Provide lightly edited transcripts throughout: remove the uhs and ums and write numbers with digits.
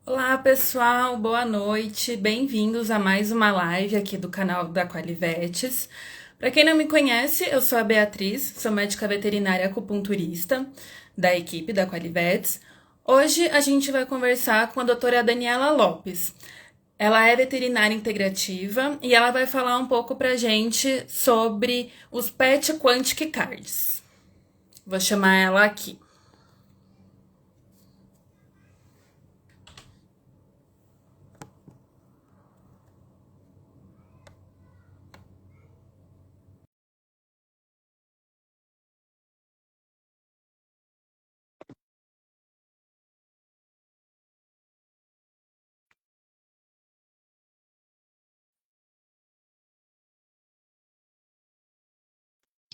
Olá, pessoal, boa noite. Bem-vindos a mais uma live aqui do canal da Qualivetes. Para quem não me conhece, eu sou a Beatriz, sou médica veterinária acupunturista da equipe da Qualivetes. Hoje a gente vai conversar com a doutora Daniela Lopes. Ela é veterinária integrativa e ela vai falar um pouco pra gente sobre os Pet Quantic Cards. Vou chamar ela aqui.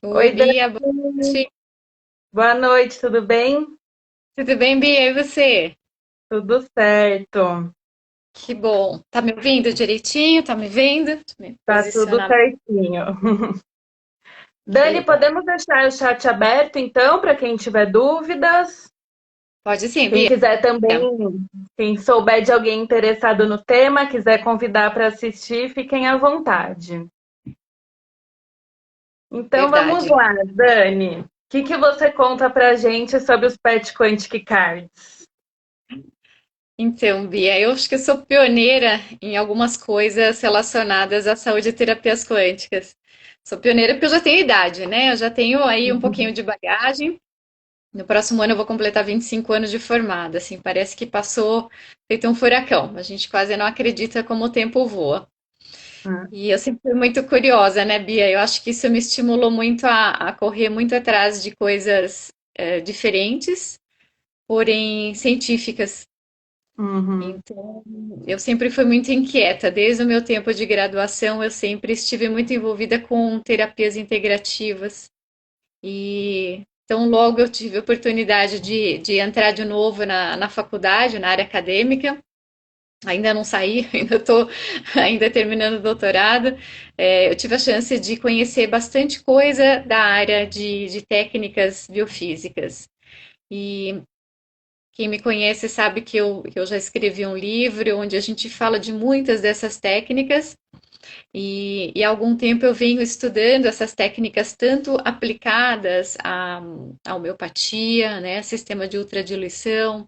Oi, Oi, Bia, boa Dani. noite. Boa noite, tudo bem? Tudo bem, Bia? E você? Tudo certo. Que bom. Tá me ouvindo direitinho? Tá me vendo? Deixa eu me Tá tudo posicionar. certinho. Dani, Eba. podemos deixar o chat aberto então para quem tiver dúvidas? Pode sim, Quem Bia. quiser também, quem souber de alguém interessado no tema, quiser convidar para assistir, fiquem à vontade. Então vamos Verdade. lá, Dani. O que você conta pra gente sobre os Pet Quantic Cards? Então, Bia, eu acho que eu sou pioneira em algumas coisas relacionadas à saúde e terapias quânticas. Sou pioneira porque eu já tenho idade, né? Eu já tenho aí um pouquinho de bagagem. No próximo ano eu vou completar 25 anos de formada, assim, parece que passou feito um furacão. A gente quase não acredita como o tempo voa. E eu sempre fui muito curiosa, né, Bia? Eu acho que isso me estimulou muito a correr muito atrás de coisas diferentes, porém científicas. Uhum. Então, eu sempre fui muito inquieta. Desde o meu tempo de graduação, eu sempre estive muito envolvida com terapias integrativas. E então, logo eu tive a oportunidade de entrar de novo na faculdade, na área acadêmica. Ainda não saí, ainda estou ainda terminando o doutorado. Eu tive a chance de conhecer bastante coisa da área de técnicas biofísicas. E quem me conhece sabe que eu já escrevi um livro onde a gente fala de muitas dessas técnicas. E há algum tempo eu venho estudando essas técnicas tanto aplicadas à homeopatia, né, sistema de ultradiluição,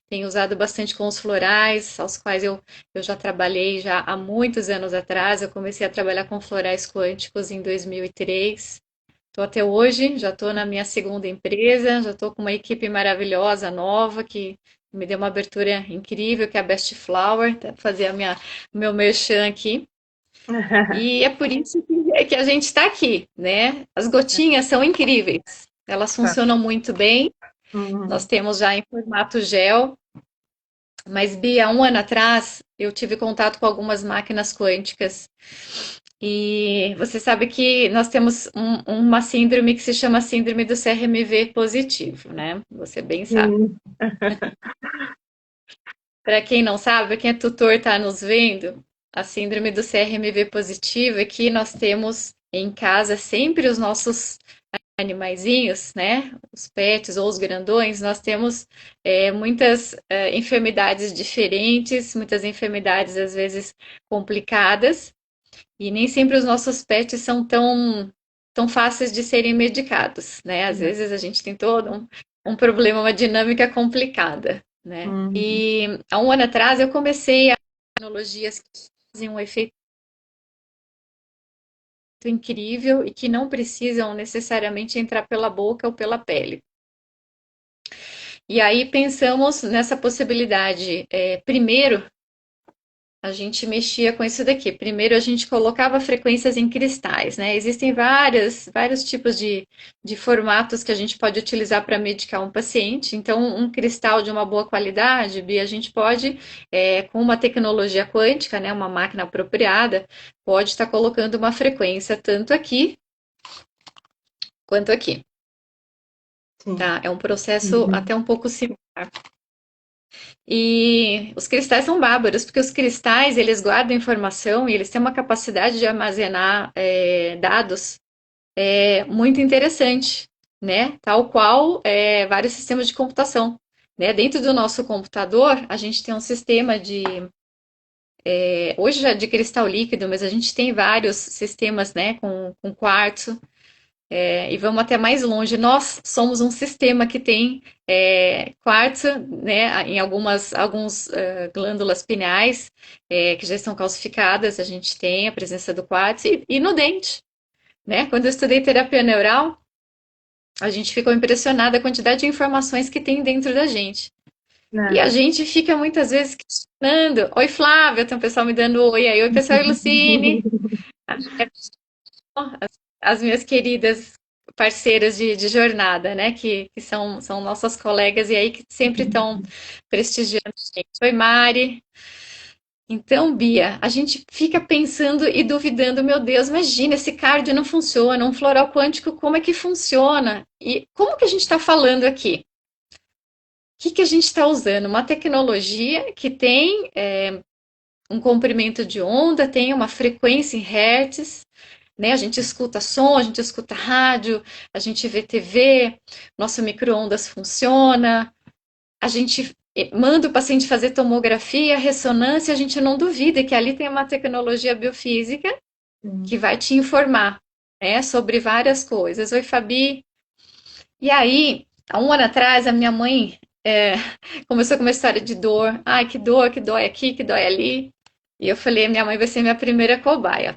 tenho usado bastante com os florais, aos quais eu já trabalhei já há muitos anos atrás. Eu comecei a trabalhar com florais quânticos em 2003. Estou até hoje, já estou na minha segunda empresa, já estou com uma equipe maravilhosa, nova, que me deu uma abertura incrível, que é a Best Flower, tá? Fazer o meu merchan aqui. E é por isso que a gente está aqui, né? As gotinhas são incríveis, elas Tá. funcionam muito bem. Nós Uhum. temos já em formato gel, mas, Bia, um ano atrás eu tive contato com algumas máquinas quânticas e você sabe que nós temos uma síndrome que se chama síndrome do CRMV positivo, né? Você bem sabe. Sim. Para quem não sabe, quem é tutor está nos vendo, a síndrome do CRMV positivo é que nós temos em casa sempre os nossos animaizinhos, né? Os pets ou os grandões, nós temos muitas enfermidades diferentes, muitas enfermidades às vezes complicadas, e nem sempre os nossos pets são tão fáceis de serem medicados, né? Às vezes a gente tem todo um problema, uma dinâmica complicada, né? Uhum. E há um ano atrás eu comecei a tecnologias que fazem um efeito incrível e que não precisam necessariamente entrar pela boca ou pela pele. E aí pensamos nessa possibilidade. Primeiro, a gente mexia com isso daqui. Primeiro, a gente colocava frequências em cristais, né? Existem vários tipos de formatos que a gente pode utilizar para medicar um paciente. Então, um cristal de uma boa qualidade, Bia, a gente pode, com uma tecnologia quântica, né, uma máquina apropriada, pode estar colocando uma frequência tanto aqui quanto aqui, Sim. tá? É um processo Uhum. até um pouco similar. E os cristais são bárbaros, porque os cristais, eles guardam informação e eles têm uma capacidade de armazenar dados muito interessante, né? Tal qual vários sistemas de computação. né? Dentro do nosso computador, a gente tem um sistema hoje já de cristal líquido, mas a gente tem vários sistemas, né, com quartzo, e vamos até mais longe. Nós somos um sistema que tem quartzo, né, em alguns glândulas pineais que já estão calcificadas, a gente tem a presença do quartzo e no dente, né? Quando eu estudei terapia neural, a gente ficou impressionada a quantidade de informações que tem dentro da gente. E a É. gente fica muitas vezes questionando. Oi, Flávia, tem um pessoal me dando oi aí. Oi, pessoal, e Lucine. As minhas queridas parceiras de jornada, né? Que são nossas colegas e aí que sempre estão prestigiando a gente. Oi, Mari. Então, Bia, a gente fica pensando e duvidando, meu Deus, imagina, esse cardio não funciona, um floral quântico, como é que funciona? E como que a gente está falando aqui? O que que a gente está usando? Uma tecnologia que tem um comprimento de onda, tem uma frequência em hertz, né? A gente escuta som, a gente escuta rádio, a gente vê TV, nosso micro-ondas funciona, a gente manda o paciente fazer tomografia, ressonância, a gente não duvida que ali tem uma tecnologia biofísica que Sim. vai te informar, né, sobre várias coisas. Oi, Fabi. E aí, há um ano atrás, a minha mãe começou com uma história de dor. Ai, que dói aqui, que dói ali. E eu falei, minha mãe vai ser minha primeira cobaia.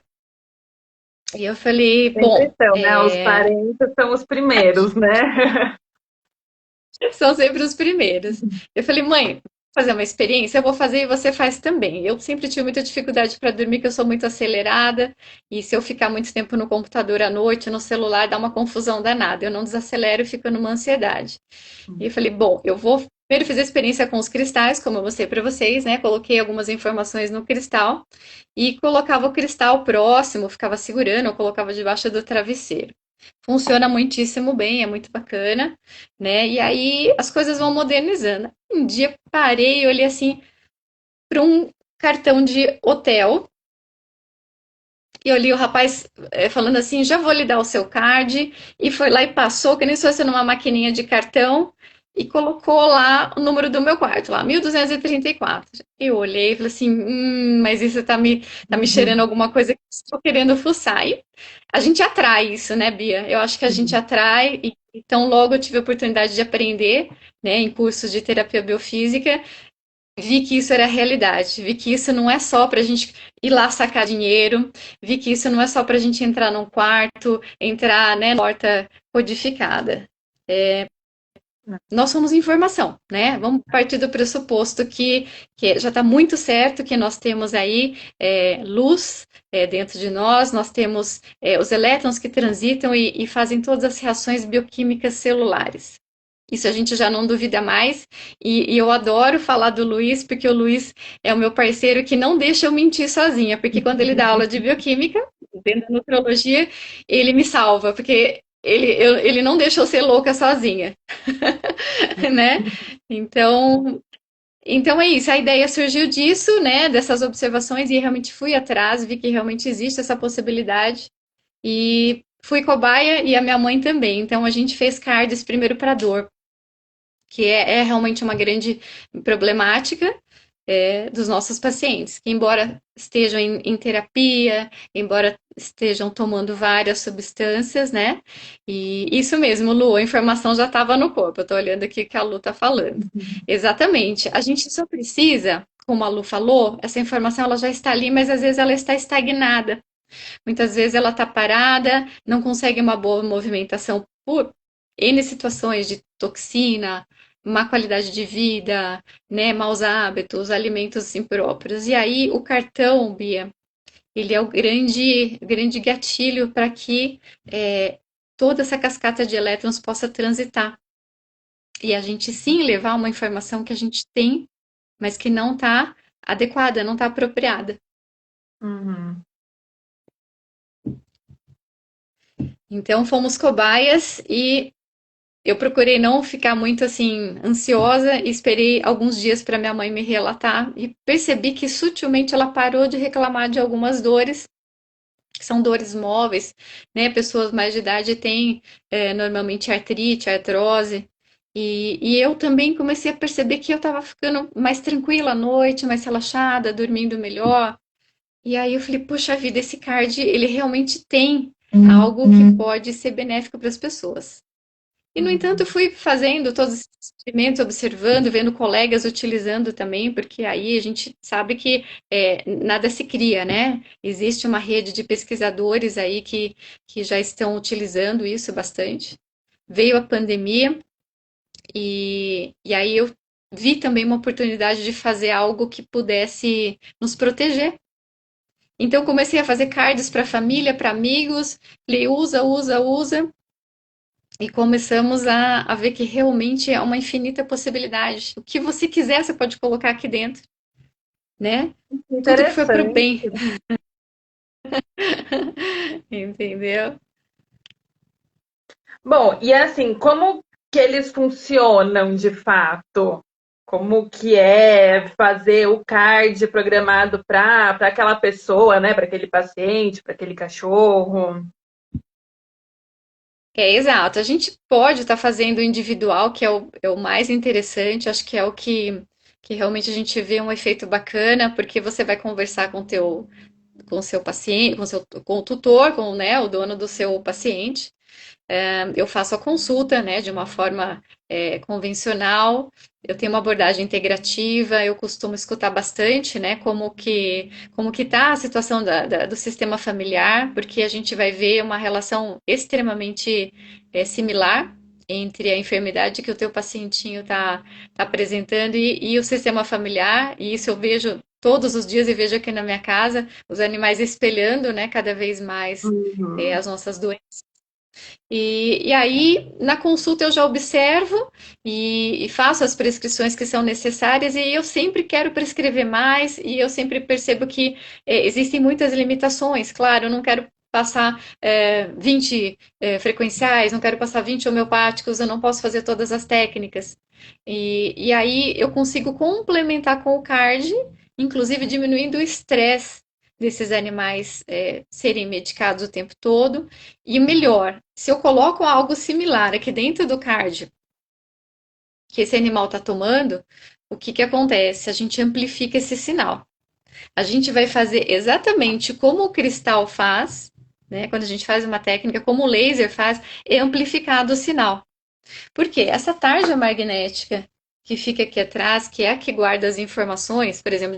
E eu falei, Sempre bom, são, né? Os parentes são os primeiros, né? são sempre os primeiros. Eu falei, mãe, fazer uma experiência, eu vou fazer e você faz também. Eu sempre tive muita dificuldade para dormir, que eu sou muito acelerada, e se eu ficar muito tempo no computador à noite, no celular, dá uma confusão danada. Eu não desacelero e fico numa ansiedade. E eu falei, bom, eu vou primeiro fazer a experiência com os cristais, como eu mostrei para vocês, né? Coloquei algumas informações no cristal e colocava o cristal próximo, ficava segurando, ou colocava debaixo do travesseiro. Funciona muitíssimo bem, é muito bacana, né? E aí as coisas vão modernizando. Um dia parei e olhei assim para um cartão de hotel e eu li o rapaz falando assim: já vou lhe dar o seu card. E foi lá e passou, que nem se fosse numa maquininha de cartão, e colocou lá o número do meu quarto, lá, 1234. Eu olhei e falei assim: mas isso tá me cheirando alguma coisa que estou querendo fuçar. E a gente atrai isso, né, Bia? Eu acho que a gente atrai, e então logo eu tive a oportunidade de aprender, né, em cursos de terapia biofísica, vi que isso era realidade, vi que isso não é só para a gente ir lá sacar dinheiro, vi que isso não é só para a gente entrar num quarto, entrar, né, na porta codificada. Nós somos informação, né? Vamos partir do pressuposto que já está muito certo que nós temos aí luz dentro de nós temos os elétrons que transitam e fazem todas as reações bioquímicas celulares. Isso a gente já não duvida mais. E eu adoro falar do Luiz, porque o Luiz é o meu parceiro que não deixa eu mentir sozinha, porque quando ele dá aula de bioquímica, dentro da nutrologia, ele me salva, porque ele não deixa eu ser louca sozinha, né? Então, então é isso, a ideia surgiu disso, né? Dessas observações, e realmente fui atrás, vi que realmente existe essa possibilidade. E fui cobaia e a minha mãe também. Então a gente fez cards primeiro para dor, que é realmente uma grande problemática dos nossos pacientes, que embora estejam em terapia, embora estejam tomando várias substâncias, né? E isso mesmo, Lu, a informação já estava no corpo. Eu estou olhando aqui o que a Lu está falando. Exatamente. A gente só precisa, como a Lu falou, essa informação ela já está ali, mas às vezes ela está estagnada. Muitas vezes ela está parada, não consegue uma boa movimentação por N situações de toxina, má qualidade de vida, né, maus hábitos, alimentos impróprios. E aí o cartão, Bia, ele é o grande gatilho para que toda essa cascata de elétrons possa transitar. E a gente sim levar uma informação que a gente tem, mas que não está adequada, não está apropriada. Uhum. Então fomos cobaias e eu procurei não ficar muito assim ansiosa e esperei alguns dias para minha mãe me relatar e percebi que sutilmente ela parou de reclamar de algumas dores, que são dores móveis, né? Pessoas mais de idade têm normalmente artrite, artrose, E eu também comecei a perceber que eu estava ficando mais tranquila à noite, mais relaxada, dormindo melhor. E aí eu falei, poxa vida, esse card, ele realmente tem algo que pode ser benéfico para as pessoas. E, no entanto, eu Uhum. fui fazendo todos esses experimentos, observando, vendo colegas utilizando também, porque aí a gente sabe que nada se cria, né? Existe uma rede de pesquisadores aí que já estão utilizando isso bastante. Veio a pandemia e aí eu vi também uma oportunidade de fazer algo que pudesse nos proteger. Então comecei a fazer cards para família, para amigos, falei, usa, usa, usa. E começamos a ver que realmente é uma infinita possibilidade. O que você quiser, você pode colocar aqui dentro, né? Tudo que foi para o Interessante. bem, entendeu? Bom, e assim, como que eles funcionam de fato? Como que é fazer o card programado para aquela pessoa, né? Para aquele paciente, para aquele cachorro? É exato. A gente pode estar fazendo individual, que é o mais interessante, acho que é o que realmente a gente vê um efeito bacana, porque você vai conversar com o seu paciente, com o tutor, com, né, o dono do seu paciente. Eu faço a consulta, né, de uma forma convencional. Eu tenho uma abordagem integrativa. Eu costumo escutar bastante, né, como que está a situação do sistema familiar, porque a gente vai ver uma relação extremamente similar entre a enfermidade que o teu pacientinho tá apresentando e o sistema familiar. E isso eu vejo todos os dias e vejo aqui na minha casa os animais espelhando, né, cada vez mais Uhum. as nossas doenças. E aí, na consulta, eu já observo e faço as prescrições que são necessárias, e eu sempre quero prescrever mais, e eu sempre percebo que existem muitas limitações. Claro, eu não quero passar 20 frequenciais, não quero passar 20 homeopáticos, eu não posso fazer todas as técnicas. E aí eu consigo complementar com o card, inclusive diminuindo o estresse desses animais serem medicados o tempo todo. E o melhor, se eu coloco algo similar aqui dentro do cardio que esse animal está tomando, o que que acontece? A gente amplifica esse sinal. A gente vai fazer exatamente como o cristal faz, né? Quando a gente faz uma técnica, como o laser faz, é amplificado o sinal. Por quê? Essa tarja magnética que fica aqui atrás, que é a que guarda as informações, por exemplo,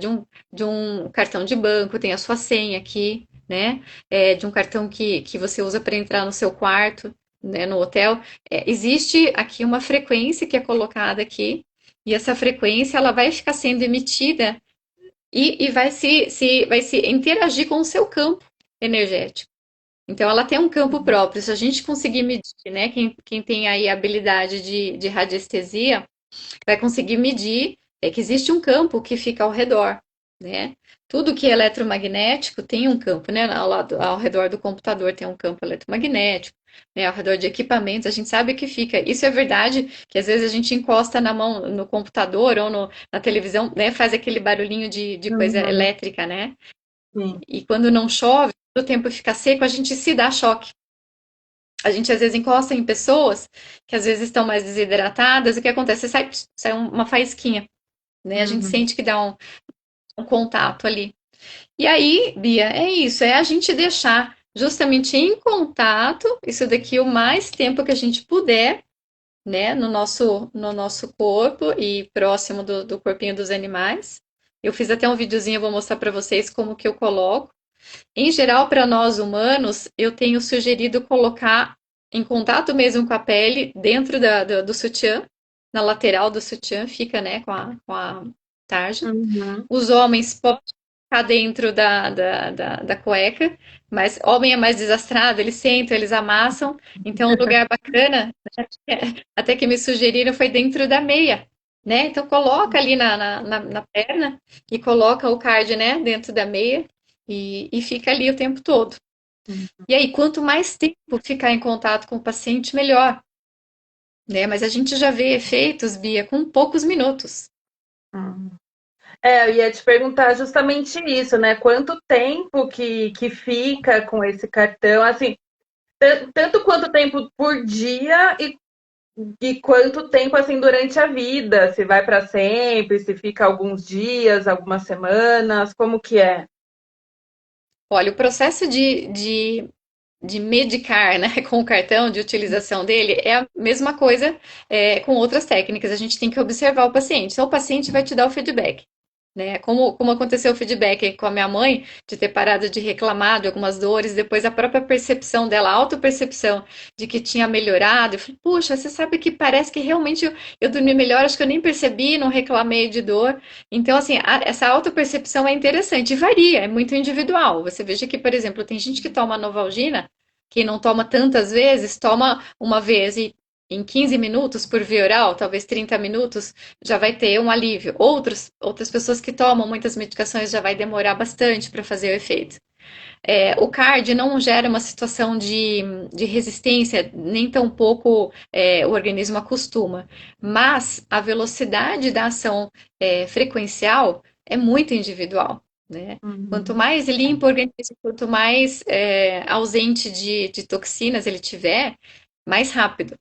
de um cartão de banco, tem a sua senha aqui, né? De um cartão que você usa para entrar no seu quarto, né, no hotel. Existe aqui uma frequência que é colocada aqui, e essa frequência ela vai ficar sendo emitida e vai se interagir com o seu campo energético. Então, ela tem um campo próprio. Se a gente conseguir medir, né? Quem tem aí a habilidade de radiestesia vai conseguir medir que existe um campo que fica ao redor, né? Tudo que é eletromagnético tem um campo, né? Ao redor do computador tem um campo eletromagnético, né? Ao redor de equipamentos, a gente sabe que fica. Isso é verdade, que às vezes a gente encosta na mão no computador ou na televisão, né? Faz aquele barulhinho de coisa Uhum. elétrica, né? Sim. E quando não chove, o tempo fica seco, a gente se dá choque. A gente às vezes encosta em pessoas que às vezes estão mais desidratadas, e o que acontece? Sai uma faísquinha, né? A gente Uhum. sente que dá um contato ali. E aí, Bia, é isso, é a gente deixar justamente em contato isso daqui o mais tempo que a gente puder, né, no nosso corpo e próximo do corpinho dos animais. Eu fiz até um videozinho, eu vou mostrar para vocês como que eu coloco. Em geral, para nós humanos, eu tenho sugerido colocar em contato mesmo com a pele, dentro do sutiã, na lateral do sutiã, fica, né, com a tarja. Uhum. Os homens podem ficar dentro da cueca, mas homem é mais desastrado, eles sentam, eles amassam. Então, um lugar bacana, até que me sugeriram, foi dentro da meia. Né? Então coloca ali na perna e coloca o card, né, dentro da meia e fica ali o tempo todo. E aí, quanto mais tempo ficar em contato com o paciente, melhor, né? Mas a gente já vê efeitos, Bia, com poucos minutos. Uhum. Eu ia te perguntar justamente isso, né? Quanto tempo que fica com esse cartão? Assim, tanto quanto tempo por dia e E quanto tempo assim durante a vida? Se vai para sempre, se fica alguns dias, algumas semanas, como que é? Olha, o processo de medicar, né, com o cartão, de utilização dele, é a mesma coisa com outras técnicas. A gente tem que observar o paciente. Então, o paciente vai te dar o feedback. Né? Como aconteceu o feedback com a minha mãe, de ter parado de reclamar de algumas dores, depois a própria percepção dela, a autopercepção de que tinha melhorado. Eu falei, puxa, você sabe que parece que realmente eu dormi melhor, acho que eu nem percebi, não reclamei de dor. Então, assim, essa autopercepção é interessante e varia, é muito individual. Você veja que, por exemplo, tem gente que toma Novalgina, que não toma tantas vezes, toma uma vez e em 15 minutos por via oral, talvez 30 minutos, já vai ter um alívio. Outras pessoas que tomam muitas medicações já vai demorar bastante para fazer o efeito. O CARD não gera uma situação de resistência, nem tão pouco o organismo acostuma, mas a velocidade da ação frequencial é muito individual. Né? Quanto Uhum. mais limpo o organismo, quanto mais ausente de toxinas ele tiver, mais rápido.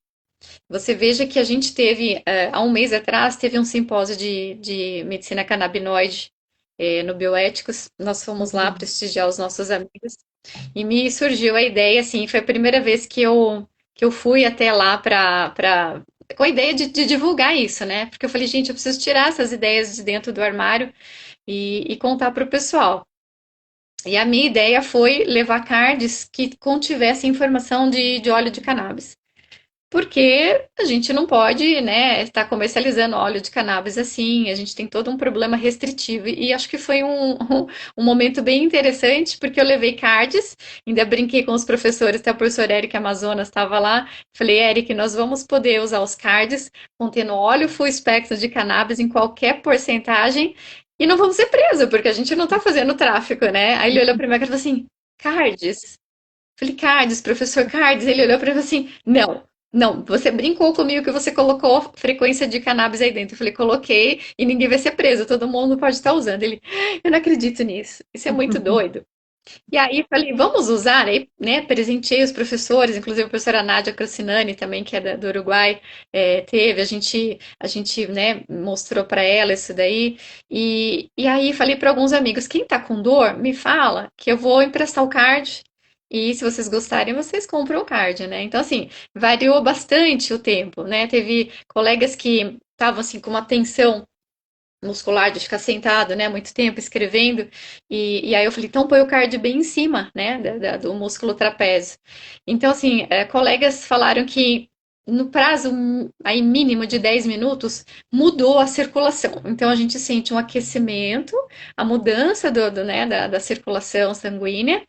Você veja que a gente teve, há um mês atrás, teve um simpósio de medicina canabinoide no Bioéticos. Nós fomos lá Uhum. prestigiar os nossos amigos e me surgiu a ideia, assim, foi a primeira vez que eu fui até lá com a ideia de divulgar isso, né? Porque eu falei, gente, eu preciso tirar essas ideias de dentro do armário e contar para o pessoal. E a minha ideia foi levar cards que contivessem informação de óleo de cannabis. Porque a gente não pode, né, estar comercializando óleo de cannabis assim, a gente tem todo um problema restritivo. E acho que foi um momento bem interessante, porque eu levei cards, ainda brinquei com os professores, até o professor Eric Amazonas estava lá. Falei, Eric, nós vamos poder usar os cards contendo óleo full espectro de cannabis em qualquer porcentagem e não vamos ser presos, porque a gente não está fazendo tráfico, né? Aí ele olhou para mim e falou assim: cards? Falei, Cardes, professor Cardes, ele olhou para mim assim, não, não, você brincou comigo que você colocou frequência de cannabis aí dentro. Eu falei, coloquei e ninguém vai ser preso, todo mundo pode estar usando. Ele, eu não acredito nisso, isso é muito doido. E aí falei, vamos usar, aí, né, presenteei os professores, inclusive a professora Nádia Crossinani também, que é do Uruguai, teve, a gente, né, mostrou para ela isso daí, e aí falei para alguns amigos, quem tá com dor, me fala que eu vou emprestar o card, e se vocês gostarem, vocês compram o card, né? Então, assim, variou bastante o tempo, né? Teve colegas que estavam, assim, com uma tensão muscular de ficar sentado, né, muito tempo escrevendo, e aí eu falei, então põe o card bem em cima, né, do músculo trapézio. Então, assim, colegas falaram que no prazo aí mínimo de 10 minutos mudou a circulação. Então a gente sente um aquecimento, a mudança né, da circulação sanguínea,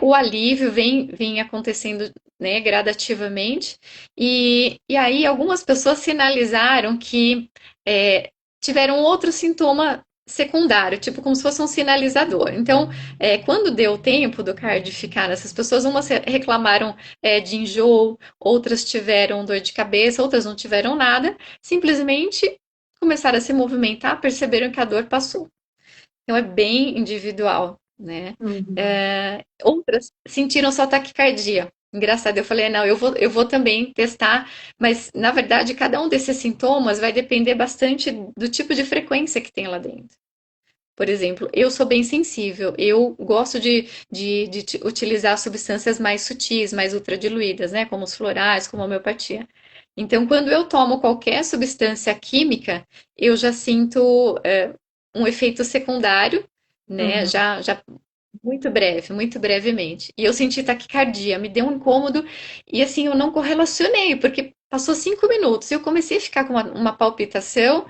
o alívio vem acontecendo, né, gradativamente, e aí algumas pessoas sinalizaram que é, tiveram outro sintoma secundário, tipo como se fosse um sinalizador. Então, quando deu tempo do card ficar nessas pessoas, umas reclamaram de enjoo, outras tiveram dor de cabeça, outras não tiveram nada, simplesmente começaram a se movimentar, perceberam que a dor passou. Então, é bem individual, né? Uhum. Outras sentiram só taquicardia. Engraçado, eu falei, não, eu vou também testar, mas na verdade cada um desses sintomas vai depender bastante do tipo de frequência que tem lá dentro. Por exemplo, eu sou bem sensível, eu gosto de utilizar substâncias mais sutis, mais ultradiluídas, né, como os florais, como a homeopatia. Então, quando eu tomo qualquer substância química, eu já sinto um efeito secundário, né, Uhum. já muito breve, muito brevemente. E eu senti taquicardia, me deu um incômodo e assim eu não correlacionei, porque passou 5 minutos e eu comecei a ficar com uma palpitação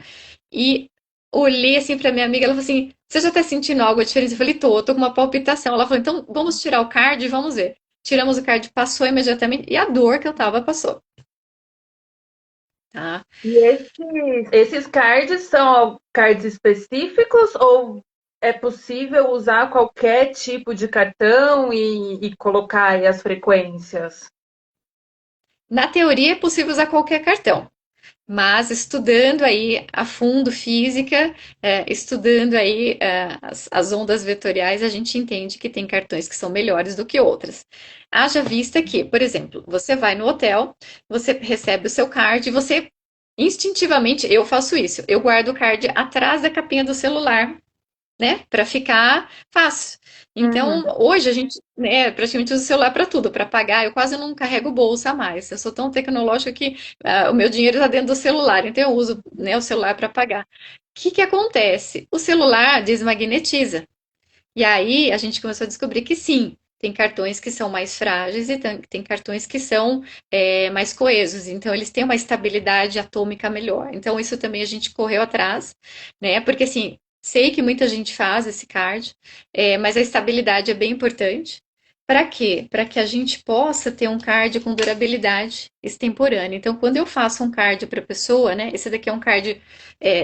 e olhei assim para minha amiga, ela falou assim: "Você já tá sentindo algo diferente?" Eu falei: tô com uma palpitação. Ela falou: "Então vamos tirar o card e vamos ver." Tiramos o card, passou imediatamente e a dor que eu tava passou, tá? E esses cards são cards específicos ou é possível usar qualquer tipo de cartão e colocar aí as frequências? Na teoria é possível usar qualquer cartão. Mas estudando aí a fundo física, estudando aí as ondas vetoriais, a gente entende que tem cartões que são melhores do que outras. Haja vista que, por exemplo, você vai no hotel, você recebe o seu card, e você instintivamente, eu faço isso, eu guardo o card atrás da capinha do celular, né, para ficar fácil. Então, Uhum. hoje a gente, né, praticamente usa o celular para tudo, para pagar. Eu quase não carrego bolsa mais. Eu sou tão tecnológica que o meu dinheiro está dentro do celular, então eu uso, né, o celular para pagar. O que que acontece? O celular desmagnetiza. E aí a gente começou a descobrir que sim, tem cartões que são mais frágeis e tem cartões que são mais coesos. Então, eles têm uma estabilidade atômica melhor. Então, isso também a gente correu atrás, né? Porque assim, sei que muita gente faz esse card, mas a estabilidade é bem importante. Para quê? Para que a gente possa ter um card com durabilidade extemporânea. Então, quando eu faço um card para a pessoa, né? Esse daqui é um card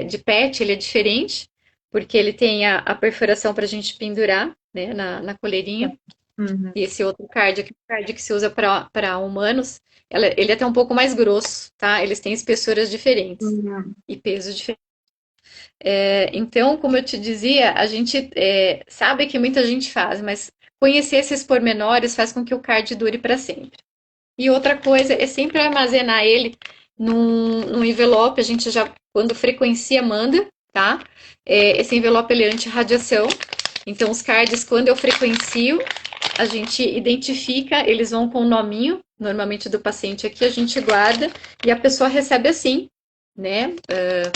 de PET, ele é diferente porque ele tem a perfuração para a gente pendurar, né, na coleirinha. Uhum. E esse outro card aqui, o card que se usa para humanos, ele é até um pouco mais grosso, tá? Eles têm espessuras diferentes Uhum. e pesos diferentes. Então, como eu te dizia, a gente sabe que muita gente faz, mas conhecer esses pormenores faz com que o card dure para sempre. E outra coisa é sempre armazenar ele num envelope, a gente já, quando frequencia, manda, tá? Esse envelope ele é anti-radiação, então os cards, quando eu frequencio, a gente identifica, eles vão com o nominho, normalmente do paciente aqui, a gente guarda e a pessoa recebe assim, né?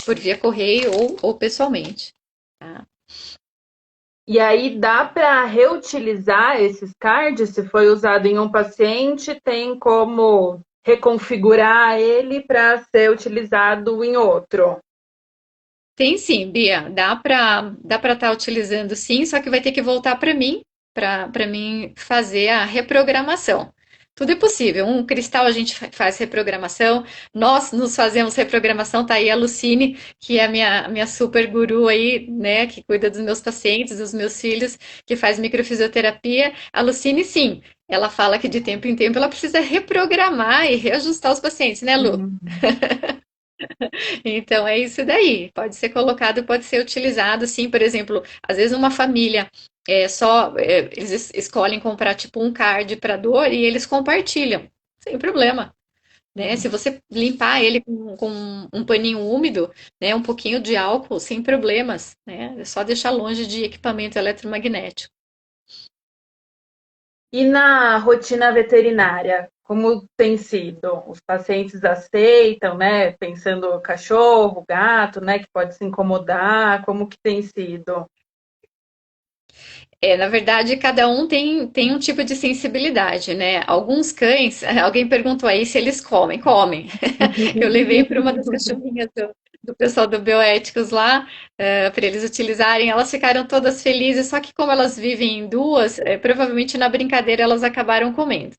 Por via correio ou pessoalmente. Tá? E aí dá para reutilizar esses cards? Se foi usado em um paciente, tem como reconfigurar ele para ser utilizado em outro? Tem sim, Bia, dá para estar utilizando sim, só que vai ter que voltar para mim fazer a reprogramação. Tudo é possível. Um cristal a gente faz reprogramação, nós nos fazemos reprogramação, tá aí a Lucine, que é a minha super guru aí, né, que cuida dos meus pacientes, dos meus filhos, que faz microfisioterapia. A Lucine, sim, ela fala que de tempo em tempo ela precisa reprogramar e reajustar os pacientes, né, Lu? Uhum. Então é isso daí. Pode ser colocado, pode ser utilizado, sim. Por exemplo, às vezes uma família eles escolhem comprar tipo um card para dor e eles compartilham, sem problema, né? Se você limpar ele com um paninho úmido, né, um pouquinho de álcool, sem problemas, né? É só deixar longe de equipamento eletromagnético. E na rotina veterinária, como tem sido? Os pacientes aceitam, né? Pensando cachorro, gato, né? Que pode se incomodar, como que tem sido? Na verdade, cada um tem um tipo de sensibilidade, né? Alguns cães, alguém perguntou aí se eles comem. Comem. Eu levei para uma das cachorrinhas do pessoal do Bioéticos lá, para eles utilizarem. Elas ficaram todas felizes, só que como elas vivem em duas, provavelmente na brincadeira elas acabaram comendo.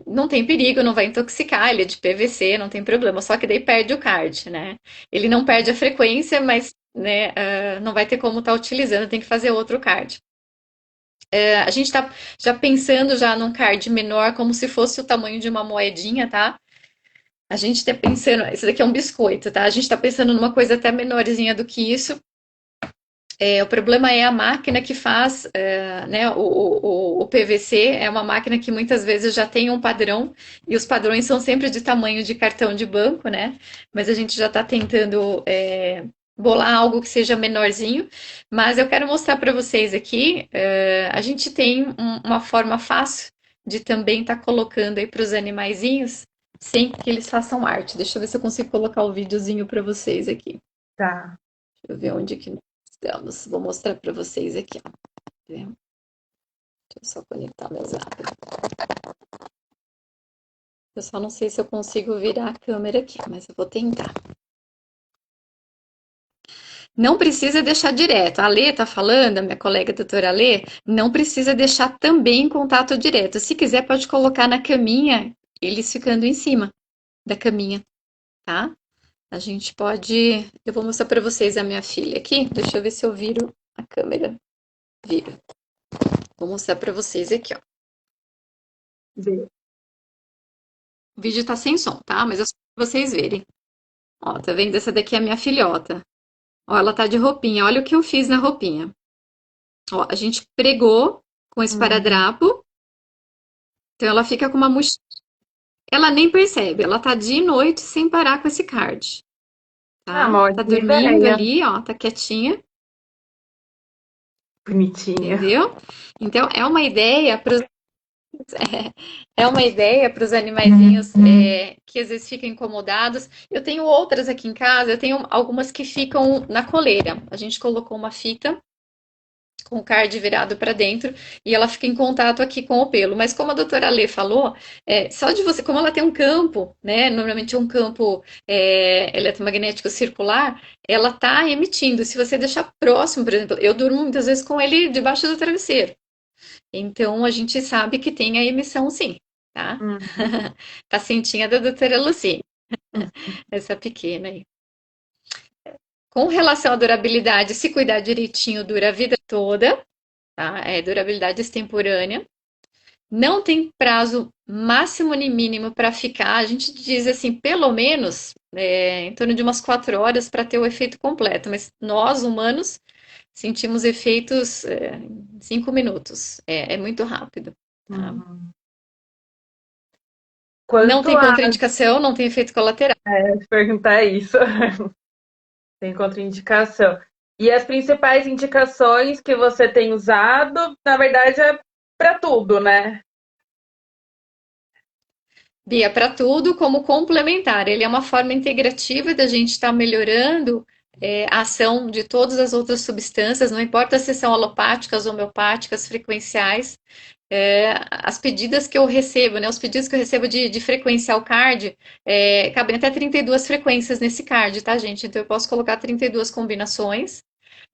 Não tem perigo, não vai intoxicar, ele é de PVC, não tem problema, só que daí perde o card, né? Ele não perde a frequência, mas né, não vai ter como estar utilizando, tem que fazer outro card. A gente está já pensando já num card menor, como se fosse o tamanho de uma moedinha, tá? A gente está pensando, esse daqui é um biscoito, tá? A gente está pensando numa coisa até menorzinha do que isso. O problema é a máquina que faz, né? O PVC é uma máquina que muitas vezes já tem um padrão, e os padrões são sempre de tamanho de cartão de banco, né? Mas a gente já está tentando bolar algo que seja menorzinho. Mas eu quero mostrar para vocês aqui, a gente tem uma forma fácil de também estar colocando aí para os animaizinhos, sem que eles façam arte. Deixa eu ver se eu consigo colocar o videozinho para vocês aqui. Tá. Deixa eu ver onde que nós estamos. Vou mostrar para vocês aqui, ó. Deixa eu só conectar meu zap. Eu só não sei se eu consigo virar a câmera aqui, mas eu vou tentar. Não precisa deixar direto. A Lê tá falando, a minha colega doutora Lê, não precisa deixar também em contato direto. Se quiser, pode colocar na caminha, eles ficando em cima da caminha, tá? A gente pode. Eu vou mostrar para vocês a minha filha aqui. Deixa eu ver se eu viro a câmera. Viro. Vou mostrar para vocês aqui, ó. Vê. O vídeo tá sem som, tá? Mas é só pra vocês verem. Ó, tá vendo? Essa daqui é a minha filhota. Ó, ela tá de roupinha. Olha o que eu fiz na roupinha. Ó, a gente pregou com Uhum. esparadrapo. Então ela fica com uma mochila. Ela nem percebe. Ela tá de noite sem parar com esse card, Ah, tá? uma Tá ótima dormindo ideia. ali, ó, tá quietinha, Bonitinha. entendeu? Então é uma ideia para os animaizinhos que às vezes ficam incomodados. Eu tenho outras aqui em casa, eu tenho algumas que ficam na coleira. A gente colocou uma fita com o card virado para dentro e ela fica em contato aqui com o pelo. Mas como a doutora Lê falou, só de você, como ela tem um campo, né? Normalmente é um campo eletromagnético circular, ela tá emitindo. Se você deixar próximo, por exemplo, eu durmo muitas vezes com ele debaixo do travesseiro. Então a gente sabe que tem a emissão sim, tá? Uhum. Pacientinha da doutora Lucy, Uhum. essa pequena aí. Com relação à durabilidade, se cuidar direitinho, dura a vida toda, tá? É durabilidade extemporânea. Não tem prazo máximo nem mínimo para ficar. A gente diz assim, pelo menos em torno de umas 4 horas para ter o efeito completo. Mas nós, humanos, sentimos efeitos em 5 minutos. É muito rápido, tá? Uhum. Não Quanto tem a contraindicação, não tem efeito colateral. perguntar isso, tem contraindicação. E as principais indicações que você tem usado, na verdade, é para tudo, né? Bia, para tudo como complementar. Ele é uma forma integrativa da gente estar melhorando a ação de todas as outras substâncias, não importa se são alopáticas, homeopáticas, frequenciais. As pedidas que eu recebo, né, os pedidos que eu recebo de frequencial card, cabem até 32 frequências nesse card, tá, gente? Então eu posso colocar 32 combinações,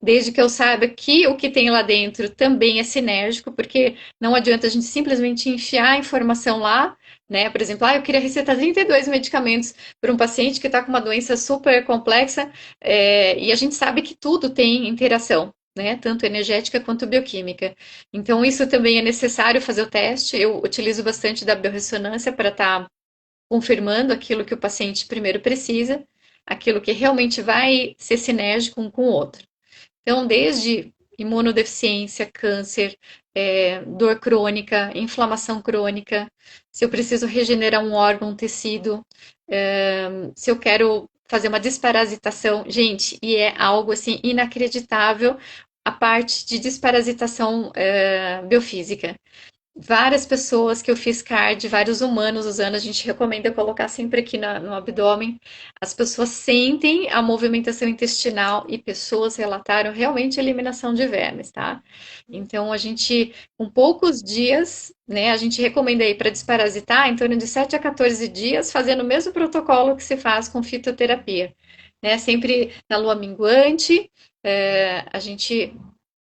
desde que eu saiba que o que tem lá dentro também é sinérgico, porque não adianta a gente simplesmente enfiar a informação lá, né? Por exemplo, eu queria recetar 32 medicamentos para um paciente que está com uma doença super complexa, e a gente sabe que tudo tem interação, né? Tanto energética quanto bioquímica. Então, isso também é necessário fazer o teste. Eu utilizo bastante da biorressonância para estar confirmando aquilo que o paciente primeiro precisa, aquilo que realmente vai ser sinérgico um com o outro. Então, desde imunodeficiência, câncer, dor crônica, inflamação crônica, se eu preciso regenerar um órgão, um tecido, se eu quero fazer uma desparasitação, gente, e é algo assim inacreditável a parte de desparasitação biofísica. Várias pessoas que eu fiz card, vários humanos usando, a gente recomenda colocar sempre aqui no abdômen. As pessoas sentem a movimentação intestinal e pessoas relataram realmente a eliminação de vermes, tá? Então, a gente, com poucos dias, né, a gente recomenda aí para desparasitar em torno de 7 a 14 dias, fazendo o mesmo protocolo que se faz com fitoterapia, né? Sempre na lua minguante, a gente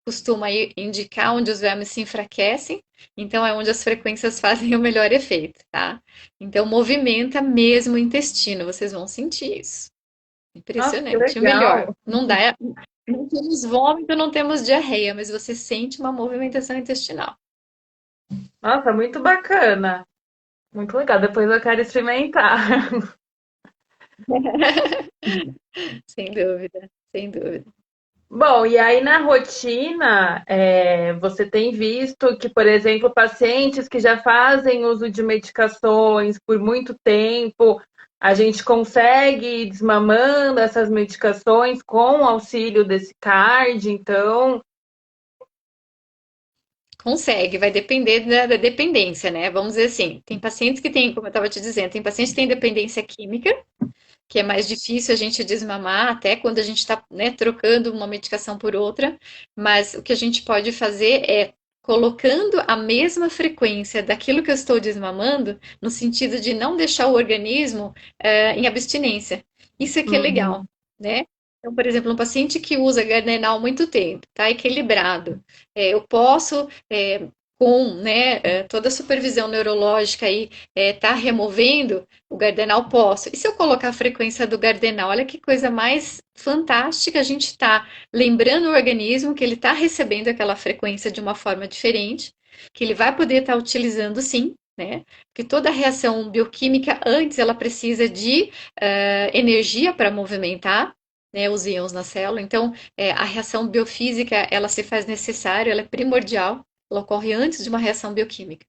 costuma indicar onde os vermes se enfraquecem, então é onde as frequências fazem o melhor efeito, tá? Então movimenta mesmo o intestino, vocês vão sentir isso. Nossa, que Impressionante. O melhor, legal. não temos vômito, não temos diarreia, mas você sente uma movimentação intestinal. Nossa, muito bacana. Muito legal. Depois eu quero experimentar. Sem dúvida, sem dúvida. Bom, e aí na rotina, você tem visto que, por exemplo, pacientes que já fazem uso de medicações por muito tempo, a gente consegue ir desmamando essas medicações com o auxílio desse card, então. Consegue, vai depender da dependência, né? Vamos dizer assim, tem pacientes que têm, como eu estava te dizendo, tem pacientes que têm dependência química, que é mais difícil a gente desmamar, até quando a gente está, né, trocando uma medicação por outra, mas o que a gente pode fazer é colocando a mesma frequência daquilo que eu estou desmamando, no sentido de não deixar o organismo em abstinência. Isso aqui é legal, Uhum, né? Então, por exemplo, um paciente que usa Gardenal há muito tempo, está equilibrado, eu posso, com né, toda a supervisão neurológica aí, tá removendo o Gardenal posso. E se eu colocar a frequência do Gardenal, olha que coisa mais fantástica, a gente está lembrando o organismo que ele está recebendo aquela frequência de uma forma diferente, que ele vai poder estar utilizando sim. né? Porque toda reação bioquímica, antes, ela precisa de energia para movimentar, né, os íons na célula. Então, a reação biofísica, ela se faz necessária, ela é primordial, ela ocorre antes de uma reação bioquímica.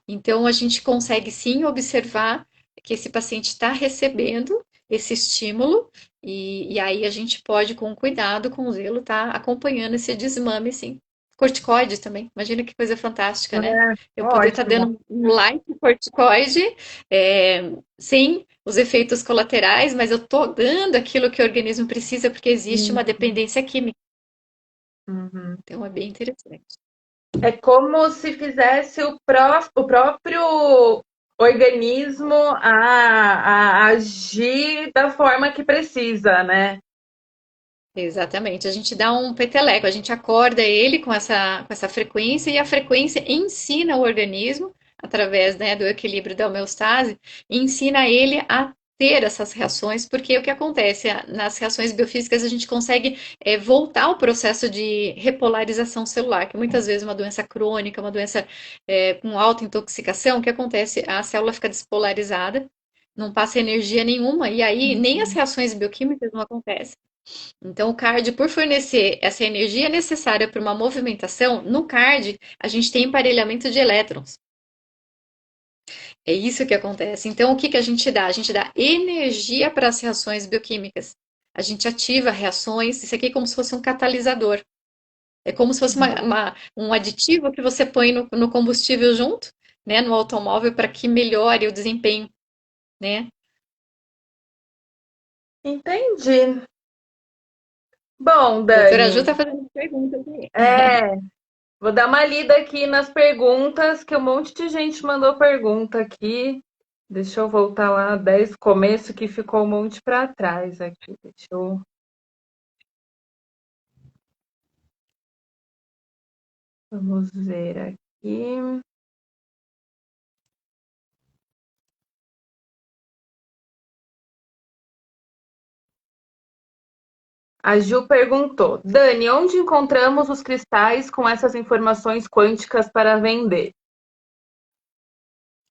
Então, a gente consegue sim observar que esse paciente está recebendo esse estímulo, e aí a gente pode, com cuidado, com zelo, estar acompanhando esse desmame, sim. Corticoide também, imagina que coisa fantástica, né? É, Eu poder estar ótimo. dando um light corticoide, é, sem os efeitos colaterais, mas eu estou dando aquilo que o organismo precisa, porque existe Sim. uma dependência química. Uhum. Então, é bem interessante. É como se fizesse o próprio organismo a agir da forma que precisa, né? Exatamente. A gente dá um peteleco, a gente acorda ele com essa frequência e a frequência ensina o organismo, através, né, do equilíbrio da homeostase, ensina ele a ter essas reações, porque o que acontece nas reações biofísicas a gente consegue voltar ao processo de repolarização celular, que muitas vezes é uma doença crônica, uma doença com alta intoxicação, o que acontece? A célula fica despolarizada, não passa energia nenhuma, e aí nem as reações bioquímicas não acontecem. Então, o card, por fornecer essa energia necessária para uma movimentação, no card a gente tem emparelhamento de elétrons. É isso que acontece. Então, o que que a gente dá? A gente dá energia para as reações bioquímicas. A gente ativa reações, isso aqui é como se fosse um catalisador. É como se fosse um aditivo que você põe no combustível junto, né, no automóvel, para que melhore o desempenho, né? Entendi. Bom, A doutora Ju Dani, está fazendo perguntas aí. é, vou dar uma lida aqui nas perguntas, que um monte de gente mandou pergunta aqui. Deixa eu voltar lá desde o começo, que ficou um monte para trás aqui. Vamos ver aqui. A Ju perguntou: Dani, onde encontramos os cristais com essas informações quânticas para vender?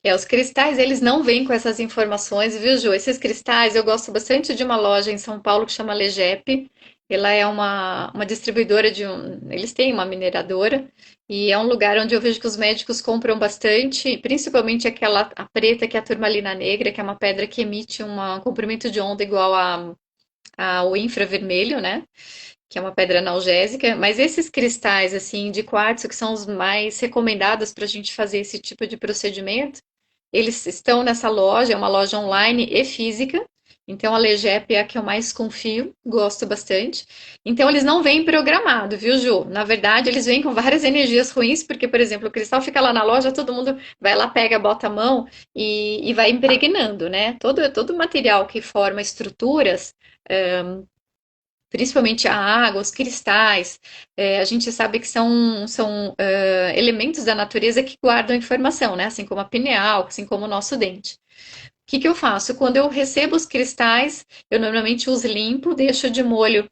Os cristais, eles não vêm com essas informações, viu, Ju? Esses cristais, eu gosto bastante de uma loja em São Paulo que chama Legep. Ela é uma distribuidora de um. Eles têm uma mineradora, e é um lugar onde eu vejo que os médicos compram bastante, principalmente aquela a preta, que é a turmalina negra, que é uma pedra que emite um comprimento de onda igual ao infravermelho, né? Que é uma pedra analgésica, mas esses cristais, assim, de quartzo, que são os mais recomendados para a gente fazer esse tipo de procedimento, eles estão nessa loja, é uma loja online e física. Então a Legep é a que eu mais confio, gosto bastante. Então eles não vêm programado, viu, Ju? Na verdade, eles vêm com várias energias ruins, porque, por exemplo, o cristal fica lá na loja, todo mundo vai lá, pega, bota a mão e vai impregnando, né? Todo material que forma estruturas, principalmente a água, os cristais, a gente sabe que são elementos da natureza que guardam informação, né? Assim como a pineal, assim como o nosso dente. O que que eu faço? Quando eu recebo os cristais, eu normalmente os limpo, deixo de molho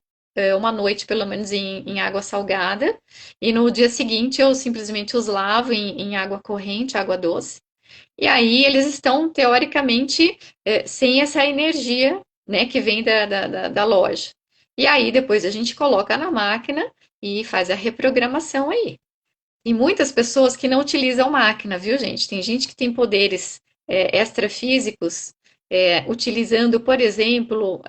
uma noite, pelo menos, em água salgada, e no dia seguinte eu simplesmente os lavo em água corrente, água doce. E aí eles estão, teoricamente, sem essa energia, né, que vem da loja. E aí depois a gente coloca na máquina e faz a reprogramação aí. E muitas pessoas que não utilizam máquina, viu, gente? Tem gente que tem poderes extrafísicos, utilizando, por exemplo,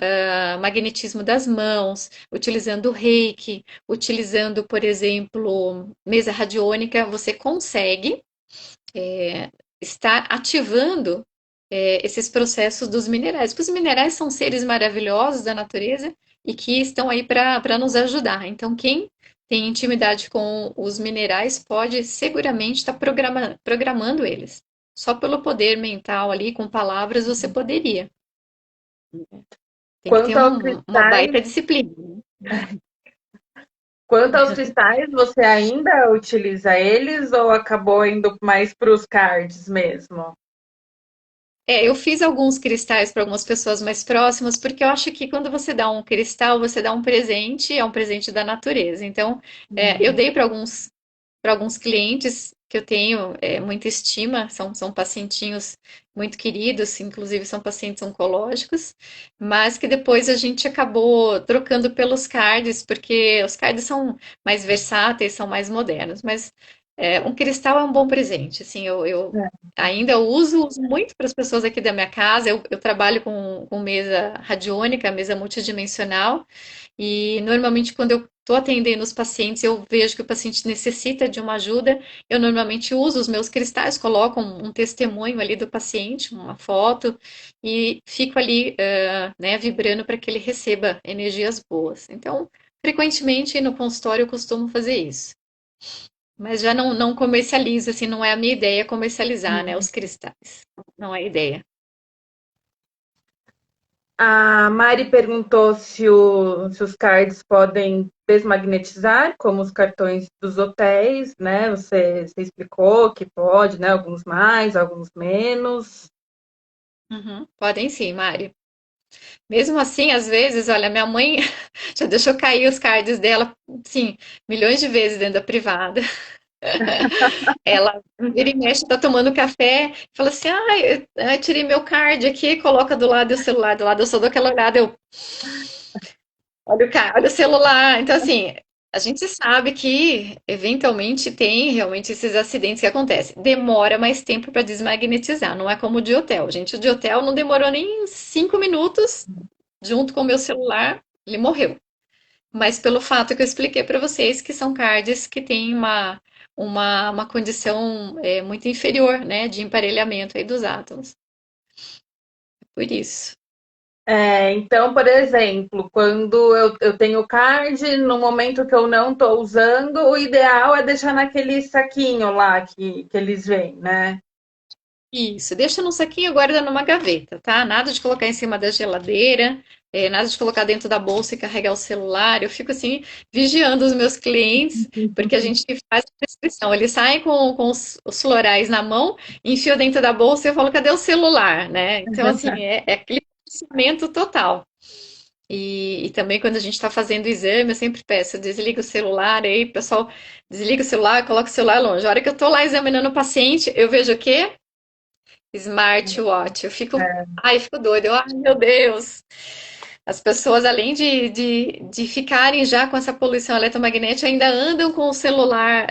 magnetismo das mãos, utilizando o reiki, utilizando, por exemplo, mesa radiônica, você consegue estar ativando esses processos dos minerais, porque os minerais são seres maravilhosos da natureza e que estão aí para nos ajudar. Então, quem tem intimidade com os minerais pode seguramente estar programando eles. Só pelo poder mental ali, com palavras, você poderia. Tem que ter Quanto aos uma cristais, baita disciplina. quanto aos cristais, você ainda utiliza eles ou acabou indo mais para os cards mesmo? Eu fiz alguns cristais para algumas pessoas mais próximas, porque eu acho que quando você dá um cristal, você dá um presente, é um presente da natureza. Então, eu dei para alguns clientes, que eu tenho muita estima, são pacientinhos muito queridos, inclusive são pacientes oncológicos, mas que depois a gente acabou trocando pelos cards, porque os cards são mais versáteis, são mais modernos, mas um cristal é um bom presente, assim, eu ainda uso muito para as pessoas aqui da minha casa, eu trabalho com mesa radiônica, mesa multidimensional, e normalmente quando eu estou atendendo os pacientes, eu vejo que o paciente necessita de uma ajuda, eu normalmente uso os meus cristais, coloco um testemunho ali do paciente, uma foto, e fico ali, né, vibrando para que ele receba energias boas. Então, frequentemente no consultório eu costumo fazer isso. Mas já não comercializo, assim, não é a minha ideia comercializar, né, os cristais. Não é a ideia. A Mari perguntou se os cards podem desmagnetizar, como os cartões dos hotéis, né? Você explicou que pode, né? Alguns mais, alguns menos. Uhum. Podem sim, Mari. Mesmo assim, às vezes, olha, minha mãe já deixou cair os cards dela, sim, milhões de vezes dentro da privada. Ela vira e mexe, tá tomando café, fala assim: eu tirei meu card aqui, coloca do lado do celular, do lado, eu só dou aquela olhada, eu olha o card, olha o celular. Então, assim, a gente sabe que eventualmente tem realmente esses acidentes que acontecem. Demora mais tempo para desmagnetizar, não é como o de hotel. Gente, o de hotel não demorou nem 5 minutos, junto com o meu celular, ele morreu. Mas pelo fato que eu expliquei para vocês que são cards que têm uma condição muito inferior, né, de emparelhamento aí dos átomos. Por isso. Então, por exemplo, quando eu tenho card, no momento que eu não estou usando, o ideal é deixar naquele saquinho lá que eles vêm, né? Isso, deixa no saquinho e guarda numa gaveta, tá? Nada de colocar em cima da geladeira, nada de colocar dentro da bolsa e carregar o celular. Eu fico assim, vigiando os meus clientes, porque a gente faz a prescrição. Eles saem com os florais na mão, enfiam dentro da bolsa e eu falo, cadê o celular, né? Então, assim, é aquele conhecimento total. E também quando a gente está fazendo o exame, eu sempre peço, desliga o celular aí, pessoal, desliga o celular, coloca o celular longe. A hora que eu estou lá examinando o paciente, eu vejo o quê? Smartwatch. Eu fico doida. Ai, meu Deus. As pessoas, além de ficarem já com essa poluição eletromagnética, ainda andam com o celular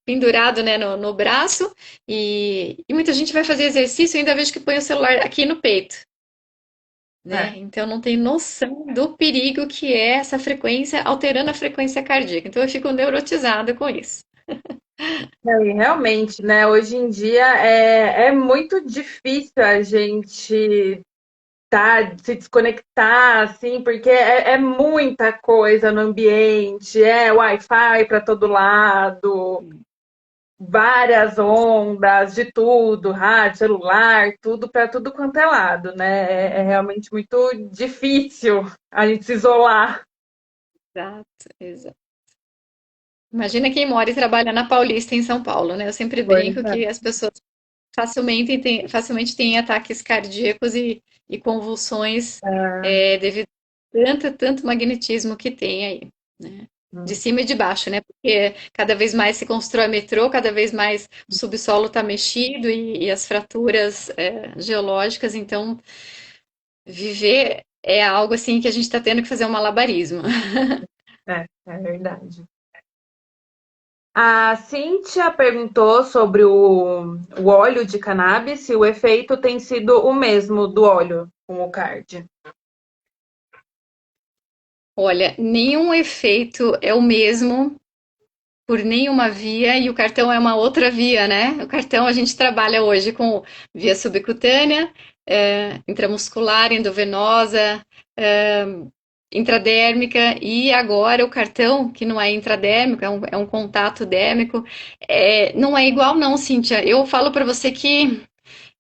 pendurado, né, no braço. E muita gente vai fazer exercício e ainda vejo que põe o celular aqui no peito, né? É. Então não tem noção do perigo que é essa frequência, alterando a frequência cardíaca. Então eu fico neurotizada com isso. E realmente, né? Hoje em dia é muito difícil a gente se desconectar, assim, porque é muita coisa no ambiente, é Wi-Fi para todo lado, várias ondas de tudo, rádio, celular, tudo para tudo quanto é lado, né? É realmente muito difícil a gente se isolar. Exato, exato. Imagina quem mora e trabalha na Paulista, em São Paulo, né? Eu sempre Pois brinco é. que as pessoas facilmente têm ataques cardíacos e convulsões devido a tanto magnetismo que tem aí, né? De cima e de baixo, né? Porque cada vez mais se constrói metrô, cada vez mais o subsolo está mexido e as fraturas geológicas, então viver é algo assim que a gente está tendo que fazer um malabarismo. É verdade. A Cíntia perguntou sobre o óleo de cannabis, se o efeito tem sido o mesmo do óleo com o card. Olha, nenhum efeito é o mesmo por nenhuma via e o cartão é uma outra via, né? O cartão a gente trabalha hoje com via subcutânea, intramuscular, endovenosa, é, intradérmica e agora o cartão, que não é intradérmico, é um contato dérmico, não é igual não, Cíntia. Eu falo para você que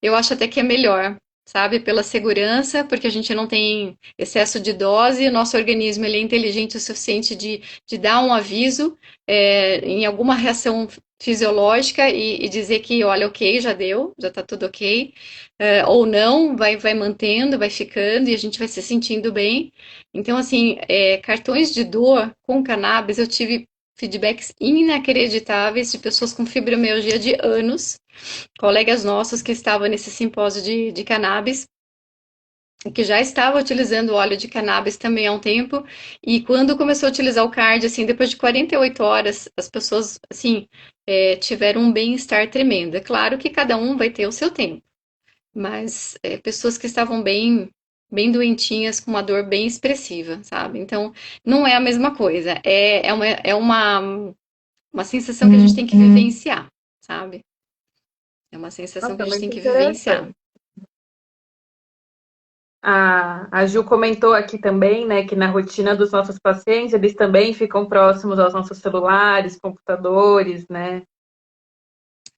eu acho até que é melhor, sabe? Pela segurança, porque a gente não tem excesso de dose, o nosso organismo ele é inteligente o suficiente de dar um aviso em alguma reação fisiológica e dizer que, olha, ok, já deu, já tá tudo ok, ou não, vai mantendo, vai ficando e a gente vai se sentindo bem. Então, assim, cartões de dor com cannabis eu tive feedbacks inacreditáveis de pessoas com fibromialgia de anos, colegas nossos que estavam nesse simpósio de cannabis, que já estava utilizando o óleo de cannabis também há um tempo, e quando começou a utilizar o card, assim, depois de 48 horas, as pessoas, assim, tiveram um bem-estar tremendo. É claro que cada um vai ter o seu tempo, mas pessoas que estavam bem doentinhas, com uma dor bem expressiva, sabe? Então, não é a mesma coisa. Uma sensação que a gente tem que vivenciar, sabe? É uma sensação que Nossa, a gente tem muito que vivenciar. interessante. A Ju comentou aqui também, né, que na rotina dos nossos pacientes, eles também ficam próximos aos nossos celulares, computadores, né?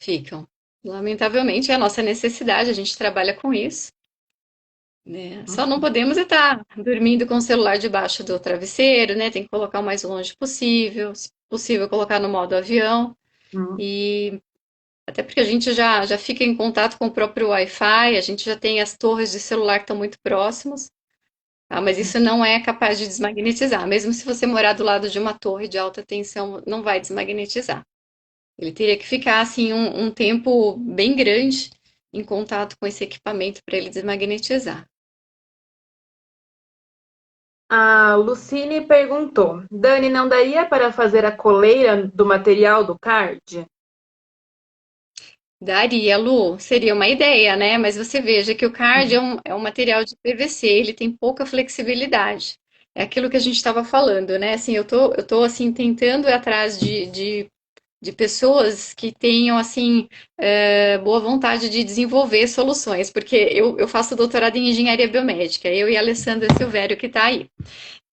Ficam. Lamentavelmente, é a nossa necessidade, a gente trabalha com isso, né? Só não podemos estar dormindo com o celular debaixo do travesseiro, né? Tem que colocar o mais longe possível, se possível colocar no modo avião, Uhum. e até porque a gente já fica em contato com o próprio Wi-Fi, a gente já tem as torres de celular que estão muito próximos, tá? Mas isso não é capaz de desmagnetizar. Mesmo se você morar do lado de uma torre de alta tensão, não vai desmagnetizar. Ele teria que ficar assim um tempo bem grande em contato com esse equipamento para ele desmagnetizar. A Lucine perguntou: Dani, não daria para fazer a coleira do material do card? Daria, Lu, seria uma ideia, né? Mas você veja que o card é um material de PVC, ele tem pouca flexibilidade. É aquilo que a gente estava falando, né? Assim, eu tô assim, tentando ir atrás de pessoas que tenham, assim, boa vontade de desenvolver soluções, porque eu faço doutorado em engenharia biomédica, eu e a Alessandra Silvério que está aí.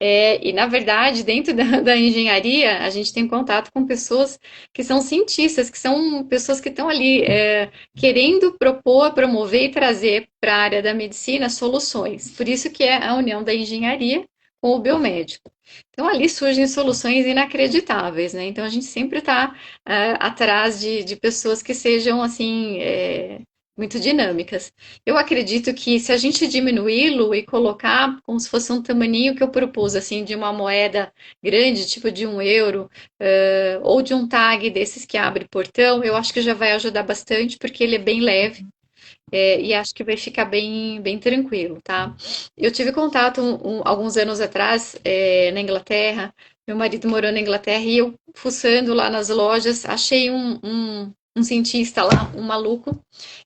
E, na verdade, dentro da engenharia, a gente tem contato com pessoas que são cientistas, que são pessoas que estão ali querendo propor, promover e trazer para a área da medicina soluções. Por isso que é a união da engenharia com o biomédico. Então, ali surgem soluções inacreditáveis, né? Então, a gente sempre está atrás de pessoas que sejam, assim, muito dinâmicas. Eu acredito que se a gente diminuí-lo e colocar como se fosse um tamaninho que eu propus, assim, de uma moeda grande, tipo de 1 euro, ou de um tag desses que abre portão, eu acho que já vai ajudar bastante, porque ele é bem leve, e acho que vai ficar bem tranquilo, tá? Eu tive contato alguns anos atrás, na Inglaterra, meu marido morou na Inglaterra e eu, fuçando lá nas lojas, achei um cientista lá, um maluco,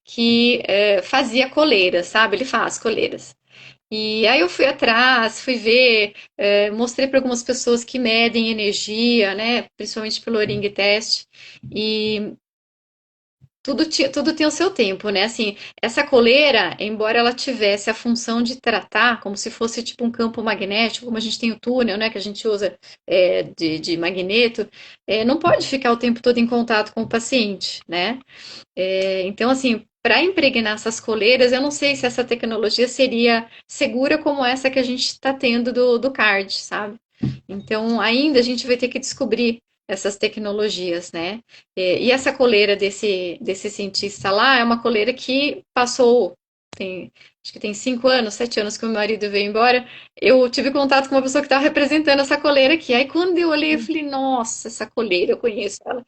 que fazia coleiras, sabe? Ele faz coleiras. E aí eu fui atrás, fui ver, mostrei para algumas pessoas que medem energia, né? Principalmente pelo ring test. E tudo tem o seu tempo, né? Assim, essa coleira, embora ela tivesse a função de tratar, como se fosse tipo um campo magnético, como a gente tem o túnel, né, que a gente usa de magneto, não pode ficar o tempo todo em contato com o paciente, né? Então, assim, para impregnar essas coleiras, eu não sei se essa tecnologia seria segura como essa que a gente está tendo do card, sabe? Então, ainda a gente vai ter que descobrir essas tecnologias, né? E essa coleira desse cientista lá é uma coleira que passou, acho que tem 5 anos, 7 anos que o meu marido veio embora. Eu tive contato com uma pessoa que estava representando essa coleira aqui. Aí, quando eu olhei, eu falei, nossa, essa coleira, eu conheço ela.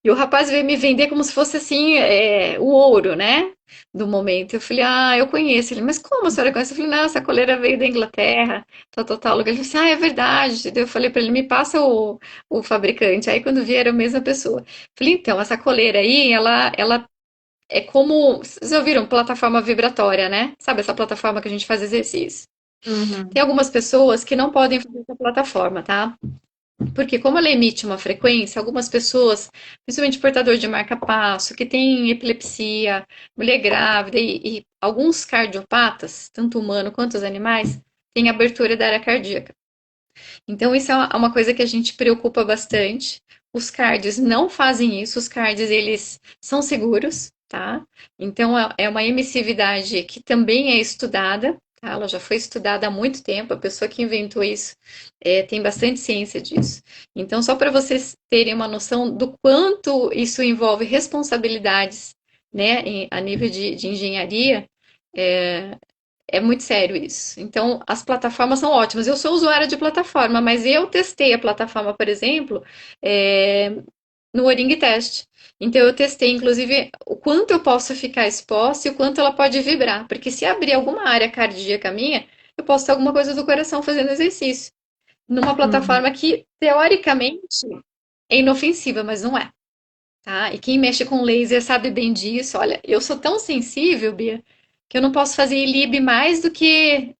E o rapaz veio me vender como se fosse assim, o ouro, né? Do momento. Eu falei, eu conheço. Ele, mas como a senhora conhece? Eu falei, não, essa coleira veio da Inglaterra, tal lugar. Ele falou assim, é verdade. Daí eu falei para ele, me passa o fabricante. Aí quando vi, era a mesma pessoa. Eu falei, então, essa coleira aí, ela é como. Vocês ouviram plataforma vibratória, né? Sabe essa plataforma que a gente faz exercício? Uhum. Tem algumas pessoas que não podem fazer essa plataforma, tá? Porque como ela emite uma frequência, algumas pessoas, principalmente portador de marca-passo, que tem epilepsia, mulher grávida e alguns cardiopatas, tanto humano quanto os animais, têm abertura da área cardíaca. Então isso é uma coisa que a gente preocupa bastante. Os cards não fazem isso, os cards eles são seguros, tá? Então é uma emissividade que também é estudada, tá? Ela já foi estudada há muito tempo, a pessoa que inventou isso tem bastante ciência disso. Então, só para vocês terem uma noção do quanto isso envolve responsabilidades, né, a nível de engenharia, É muito sério isso. Então, as plataformas são ótimas. Eu sou usuária de plataforma, mas eu testei a plataforma, por exemplo, é, no Oring Test. Então, eu testei, inclusive, o quanto eu posso ficar exposta e o quanto ela pode vibrar. Porque se abrir alguma área cardíaca minha, eu posso ter alguma coisa do coração fazendo exercício. Numa Uhum. plataforma que, teoricamente, é inofensiva, mas não é. Tá? E quem mexe com laser sabe bem disso. Olha, eu sou tão sensível, Bia, que eu não posso fazer ILIB mais do que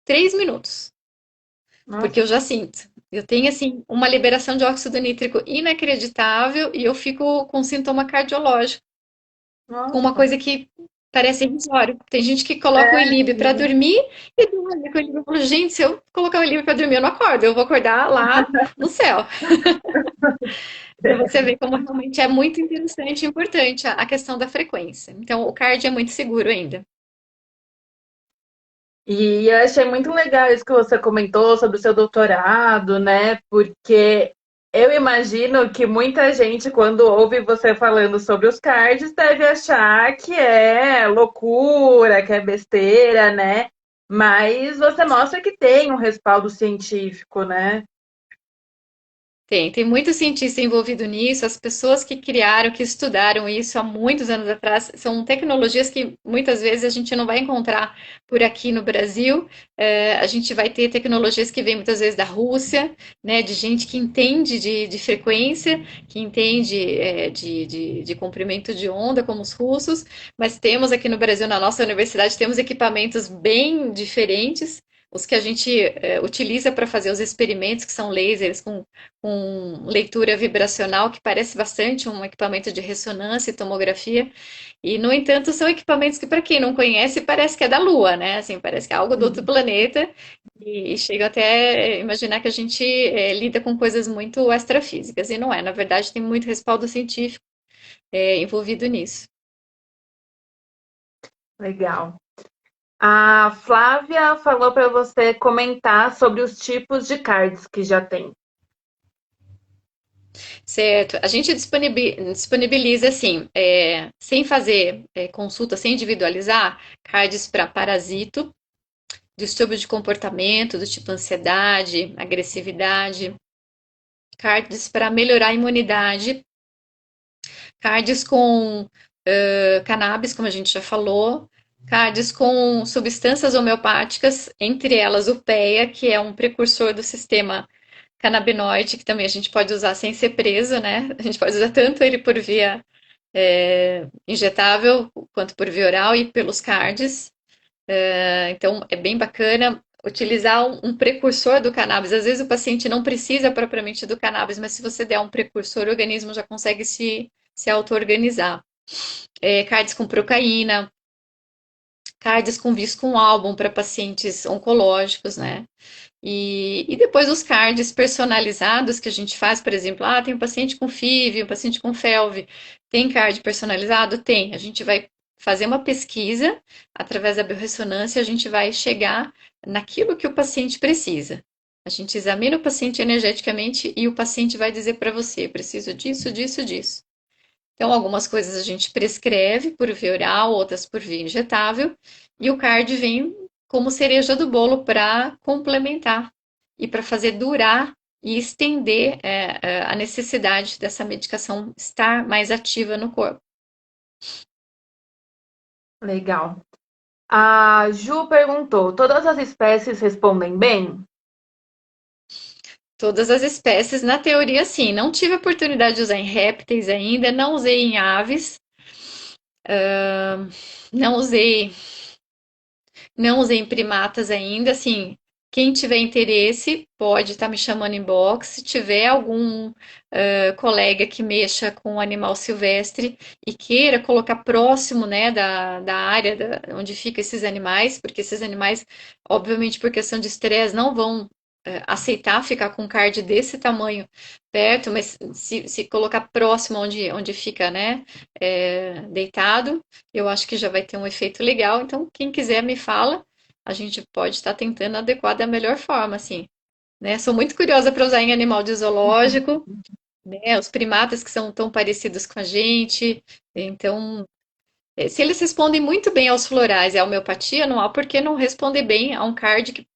3 minutos, porque eu Nossa, já sinto. Eu tenho, assim, uma liberação de óxido nítrico inacreditável e eu fico com sintoma cardiológico, com uma nossa. coisa que parece irrisório. Tem gente que coloca o É, ILIB para dormir e dorme com o ILIB. Eu falo, gente, se eu colocar o ILIB para dormir, eu não acordo, eu vou acordar lá no céu. Para você ver como realmente é muito interessante e importante a questão da frequência. Então, o cardio é muito seguro ainda. e eu achei muito legal isso que você comentou sobre o seu doutorado, né? Porque eu imagino que muita gente, quando ouve você falando sobre os cards, deve achar que é loucura, que é besteira, né? Mas você mostra que tem um respaldo científico, né? Tem muito cientista envolvido nisso. As pessoas que criaram, que estudaram isso há muitos anos atrás, são tecnologias que muitas vezes a gente não vai encontrar por aqui no Brasil. A gente vai ter tecnologias que vêm muitas vezes da Rússia, né, de gente que entende de frequência, que entende de comprimento de onda, como os russos, mas temos aqui no Brasil, na nossa universidade, temos equipamentos bem diferentes. Os que a gente utiliza para fazer os experimentos, que são lasers com leitura vibracional, que parece bastante um equipamento de ressonância e tomografia. E, no entanto, são equipamentos que, para quem não conhece, parece que é da Lua, né? Assim, parece que é algo do outro planeta. E chega até a imaginar que a gente lida com coisas muito extrafísicas. E não é. Na verdade, tem muito respaldo científico envolvido nisso. Legal. A Flávia falou para você comentar sobre os tipos de cards que já tem. Certo. A gente disponibiliza, assim, sem fazer consulta, sem individualizar, cards para parasito, distúrbio de comportamento, do tipo ansiedade, agressividade, cards para melhorar a imunidade, cards com cannabis, como a gente já falou, cards com substâncias homeopáticas, entre elas o PEA, que é um precursor do sistema canabinoide, que também a gente pode usar sem ser preso, né? A gente pode usar tanto ele por via injetável quanto por via oral e pelos cards. Então, é bem bacana utilizar um precursor do cannabis. Às vezes o paciente não precisa propriamente do cannabis, mas se você der um precursor, o organismo já consegue se auto-organizar. Cards com procaína, cards com visco álbum para pacientes oncológicos, né? E depois os cards personalizados que a gente faz, por exemplo, tem um paciente com FIV, um paciente com FeLV, tem card personalizado? Tem. A gente vai fazer uma pesquisa através da biorressonância, a gente vai chegar naquilo que o paciente precisa. A gente examina o paciente energeticamente e o paciente vai dizer para você: preciso disso, disso, disso. Então, algumas coisas a gente prescreve por via oral, outras por via injetável, e o card vem como cereja do bolo para complementar e para fazer durar e estender a necessidade dessa medicação estar mais ativa no corpo. Legal. A Ju perguntou: todas as espécies respondem bem? Todas as espécies, na teoria, sim. Não tive a oportunidade de usar em répteis ainda, não usei em aves, não usei Não usei em primatas ainda, assim, quem tiver interesse pode estar me chamando em box. Se tiver algum colega que mexa com animal silvestre e queira colocar próximo, né, da área onde ficam esses animais, porque esses animais, obviamente, por questão de estresse, não vão aceitar ficar com um card desse tamanho perto, mas se colocar próximo onde fica, né, deitado, eu acho que já vai ter um efeito legal. Então, quem quiser me fala, a gente pode estar tentando adequar da melhor forma, assim, né? Sou muito curiosa para usar em animal de zoológico, né? Os primatas que são tão parecidos com a gente, então Se eles respondem muito bem aos florais e à homeopatia, não há por que não responder bem a um card que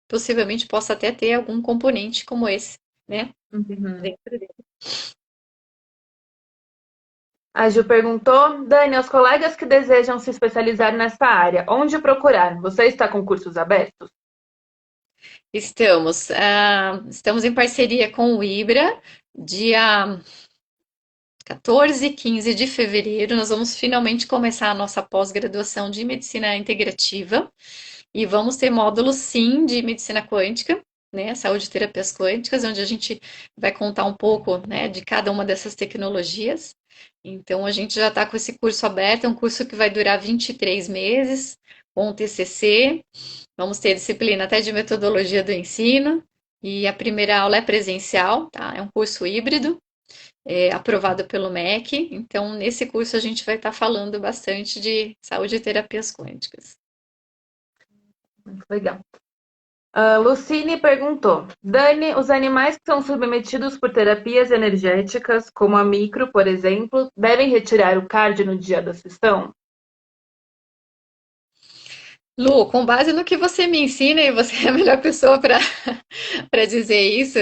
possivelmente possa até ter algum componente como esse, né? Uhum. Dentro dele. A Ju perguntou, Dani, aos colegas que desejam se especializar nessa área, onde procurar? Você está com cursos abertos? Estamos em parceria com o IBRA, dia 14 e 15 de fevereiro, nós vamos finalmente começar a nossa pós-graduação de medicina integrativa e vamos ter módulos, sim, de medicina quântica, né, saúde e terapias quânticas, onde a gente vai contar um pouco, né, de cada uma dessas tecnologias. Então, a gente já está com esse curso aberto, é um curso que vai durar 23 meses, com TCC, vamos ter disciplina até de metodologia do ensino, e a primeira aula é presencial, tá? É um curso híbrido, aprovado pelo MEC. Então, nesse curso, a gente vai estar falando bastante de saúde e terapias quânticas. Muito legal. A Lucine perguntou, Dani, os animais que são submetidos por terapias energéticas, como a micro, por exemplo, devem retirar o card no dia da sessão? Lu, com base no que você me ensina, e você é a melhor pessoa para para dizer isso,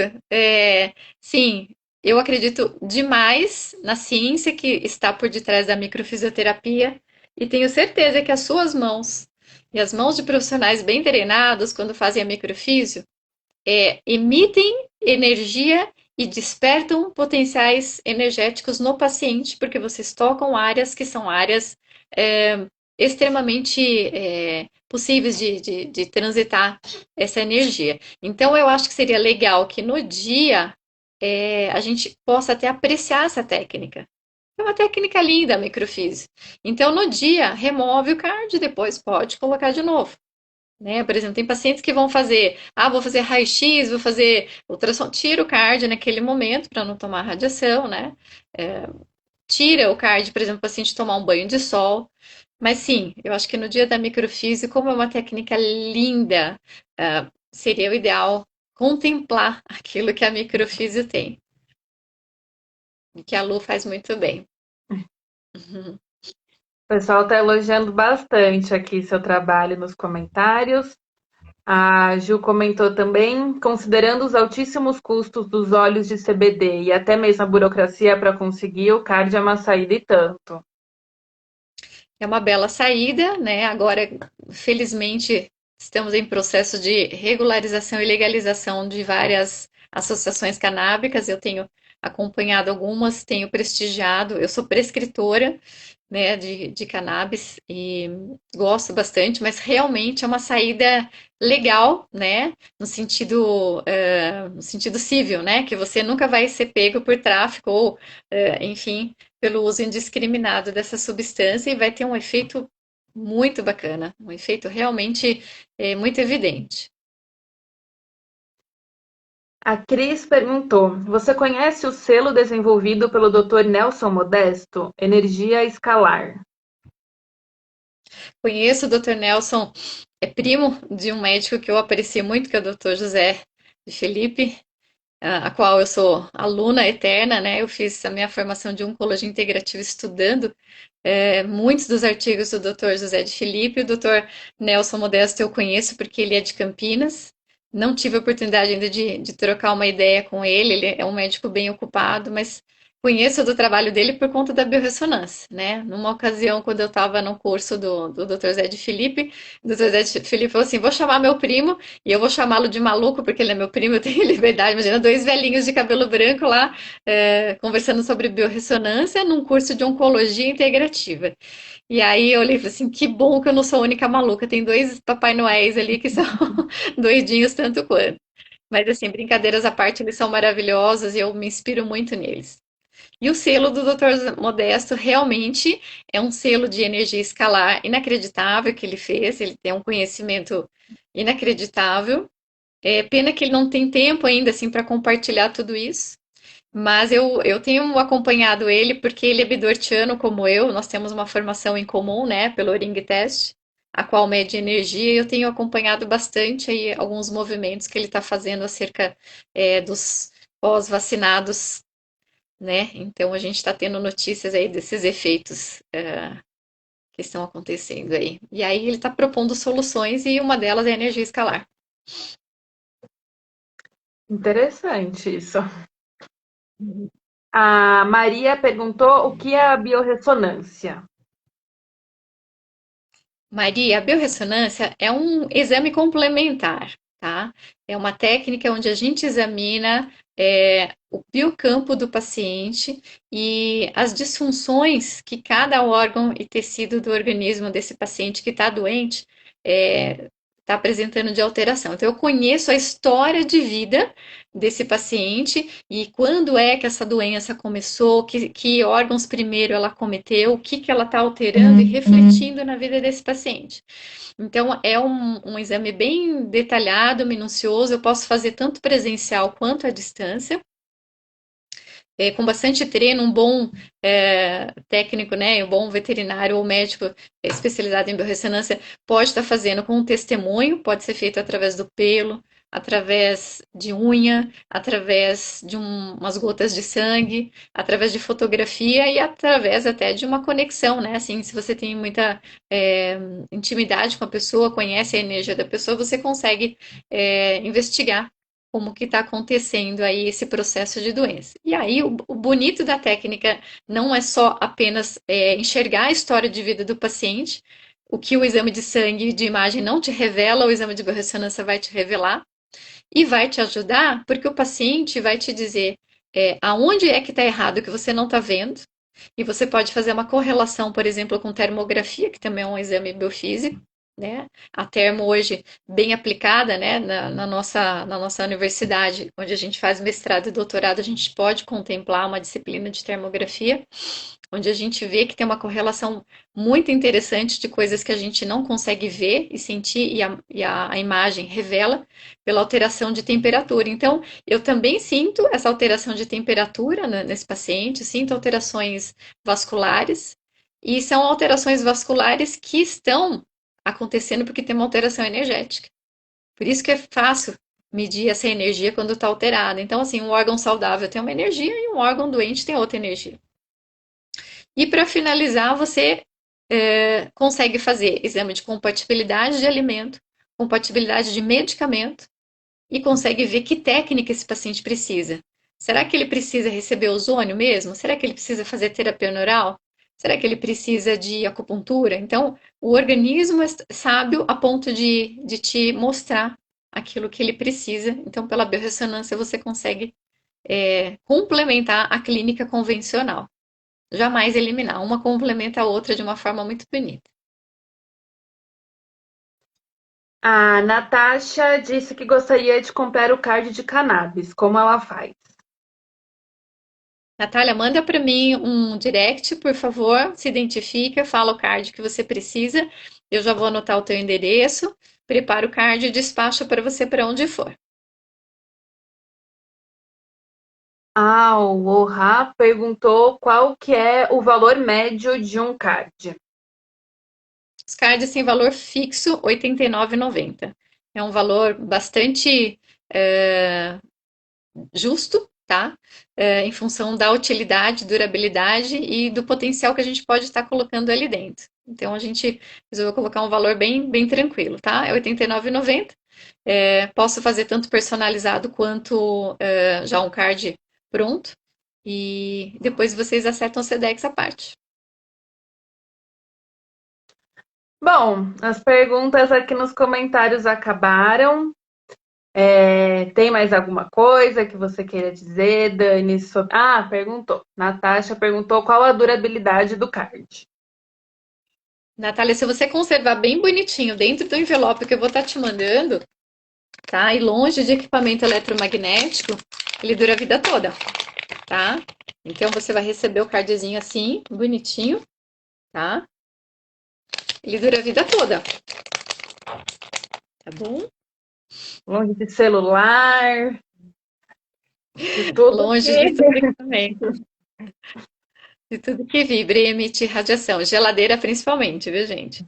sim, eu acredito demais na ciência que está por detrás da microfisioterapia e tenho certeza que as suas mãos e as mãos de profissionais bem treinados, quando fazem a microfísio, emitem energia e despertam potenciais energéticos no paciente, porque vocês tocam áreas que são áreas é, extremamente possíveis de transitar essa energia. Então, eu acho que seria legal que no dia a gente possa até apreciar essa técnica. É uma técnica linda, a microfísio. Então, no dia, remove o card, depois pode colocar de novo. Né? Por exemplo, tem pacientes que vão fazer, vou fazer raio-x, vou fazer ultrassom, tira o card naquele momento para não tomar radiação, né? É, tira o card, por exemplo, o paciente tomar um banho de sol. Mas sim, eu acho que no dia da microfísio, como é uma técnica linda, seria o ideal contemplar aquilo que a microfísio tem e que a Lu faz muito bem. O pessoal está elogiando bastante aqui seu trabalho nos comentários. A Ju comentou também, considerando os altíssimos custos dos óleos de CBD e até mesmo a burocracia para conseguir, o card é uma saída e tanto. É uma bela saída, né? Agora, felizmente, estamos em processo de regularização e legalização de várias associações canábicas. Eu tenho acompanhado algumas, tenho prestigiado, eu sou prescritora, né, de cannabis e gosto bastante, mas realmente é uma saída legal, né, no sentido civil, né, que você nunca vai ser pego por tráfico ou, enfim, pelo uso indiscriminado dessa substância e vai ter um efeito muito bacana, um efeito realmente muito evidente. A Cris perguntou: Você conhece o selo desenvolvido pelo Dr. Nelson Modesto? Energia escalar. Conheço o Dr. Nelson, é primo de um médico que eu aprecio muito, que é o Dr. José de Felipe, a qual eu sou aluna eterna, né? Eu fiz a minha formação de oncologia integrativa estudando muitos dos artigos do Dr. José de Felipe. O Dr. Nelson Modesto eu conheço porque ele é de Campinas. Não tive a oportunidade ainda de trocar uma ideia com ele. Ele é um médico bem ocupado, mas conheço do trabalho dele por conta da biorressonância, né? Numa ocasião, quando eu estava no curso do Dr. Zé de Felipe, o Dr. Zé de Felipe falou assim: vou chamar meu primo e eu vou chamá-lo de maluco, porque ele é meu primo, eu tenho liberdade. Imagina, dois velhinhos de cabelo branco lá, conversando sobre biorressonância num curso de oncologia integrativa. E aí eu olhei e falei assim: que bom que eu não sou a única maluca, tem dois Papai Noéis ali que são doidinhos tanto quanto. Mas assim, brincadeiras à parte, eles são maravilhosos e eu me inspiro muito neles. E o selo do Dr. Modesto realmente é um selo de energia escalar inacreditável que ele fez, ele tem um conhecimento inacreditável. É pena que ele não tem tempo ainda assim para compartilhar tudo isso, mas eu tenho acompanhado ele porque ele é bidortiano como eu, nós temos uma formação em comum, né, pelo Ring Test, a qual mede energia, e eu tenho acompanhado bastante aí alguns movimentos que ele está fazendo acerca dos pós-vacinados, né? Então a gente está tendo notícias aí desses efeitos que estão acontecendo aí. E aí ele está propondo soluções e uma delas é a energia escalar. Interessante isso. A Maria perguntou o que é a biorressonância. Maria, a biorressonância é um exame complementar, tá? É uma técnica onde a gente examina o biocampo do paciente e as disfunções que cada órgão e tecido do organismo desse paciente que está doente está apresentando de alteração. Então, eu conheço a história de vida desse paciente e quando é que essa doença começou, que órgãos primeiro ela cometeu, o que ela está alterando e refletindo na vida desse paciente. Então, é um exame bem detalhado, minucioso. Eu posso fazer tanto presencial quanto à distância. Com bastante treino, um bom técnico, né, um bom veterinário ou médico especializado em biorressonância pode estar fazendo com um testemunho, pode ser feito através do pelo, através de unha, através de umas gotas de sangue, através de fotografia e através até de uma conexão, né? Assim, se você tem muita intimidade com a pessoa, conhece a energia da pessoa, você consegue investigar como que está acontecendo aí esse processo de doença. E aí o bonito da técnica não é só apenas enxergar a história de vida do paciente, o que o exame de sangue e de imagem não te revela, o exame de biorressonância vai te revelar e vai te ajudar, porque o paciente vai te dizer aonde é que está errado que você não está vendo, e você pode fazer uma correlação, por exemplo, com termografia, que também é um exame biofísico, né? A termo hoje bem aplicada, né? Na nossa universidade, onde a gente faz mestrado e doutorado, a gente pode contemplar uma disciplina de termografia, onde a gente vê que tem uma correlação muito interessante de coisas que a gente não consegue ver e sentir, e a imagem revela pela alteração de temperatura. Então, eu também sinto essa alteração de temperatura, né, nesse paciente, sinto alterações vasculares, e são alterações vasculares que estão acontecendo porque tem uma alteração energética. Por isso que é fácil medir essa energia quando está alterada. Então, assim, um órgão saudável tem uma energia e um órgão doente tem outra energia. E para finalizar, você consegue fazer exame de compatibilidade de alimento, compatibilidade de medicamento e consegue ver que técnica esse paciente precisa. Será que ele precisa receber ozônio mesmo? Será que ele precisa fazer terapia neural? Será que ele precisa de acupuntura? Então, o organismo é sábio a ponto de te mostrar aquilo que ele precisa. Então, pela biorressonância, você consegue complementar a clínica convencional. Jamais eliminar. Uma complementa a outra de uma forma muito bonita. A Natasha disse que gostaria de comprar o card de cannabis. Como ela faz? Natália, manda para mim um direct, por favor, se identifica, fala o card que você precisa. Eu já vou anotar o teu endereço, preparo o card e despacho para você para onde for. O Ohá perguntou qual que é o valor médio de um card. Os cards têm valor fixo, R$ 89,90. É um valor bastante justo, tá? Em função da utilidade, durabilidade e do potencial que a gente pode estar colocando ali dentro. Então, a gente resolveu colocar um valor bem, bem tranquilo, tá? É R$ 89,90. Posso fazer tanto personalizado quanto já um card pronto. E depois vocês acertam o Sedex à parte. Bom, as perguntas aqui nos comentários acabaram. Tem mais alguma coisa que você queira dizer, Dani? Perguntou. Natasha perguntou qual a durabilidade do card. Natália, se você conservar bem bonitinho dentro do envelope que eu vou estar te mandando, tá? E longe de equipamento eletromagnético, ele dura a vida toda, tá? Então você vai receber o cardzinho assim, bonitinho, tá? Ele dura a vida toda. Tá bom? Longe de celular, de tudo Longe que... de todo equipamento. De tudo que vibra e emite radiação. Geladeira principalmente, viu, gente?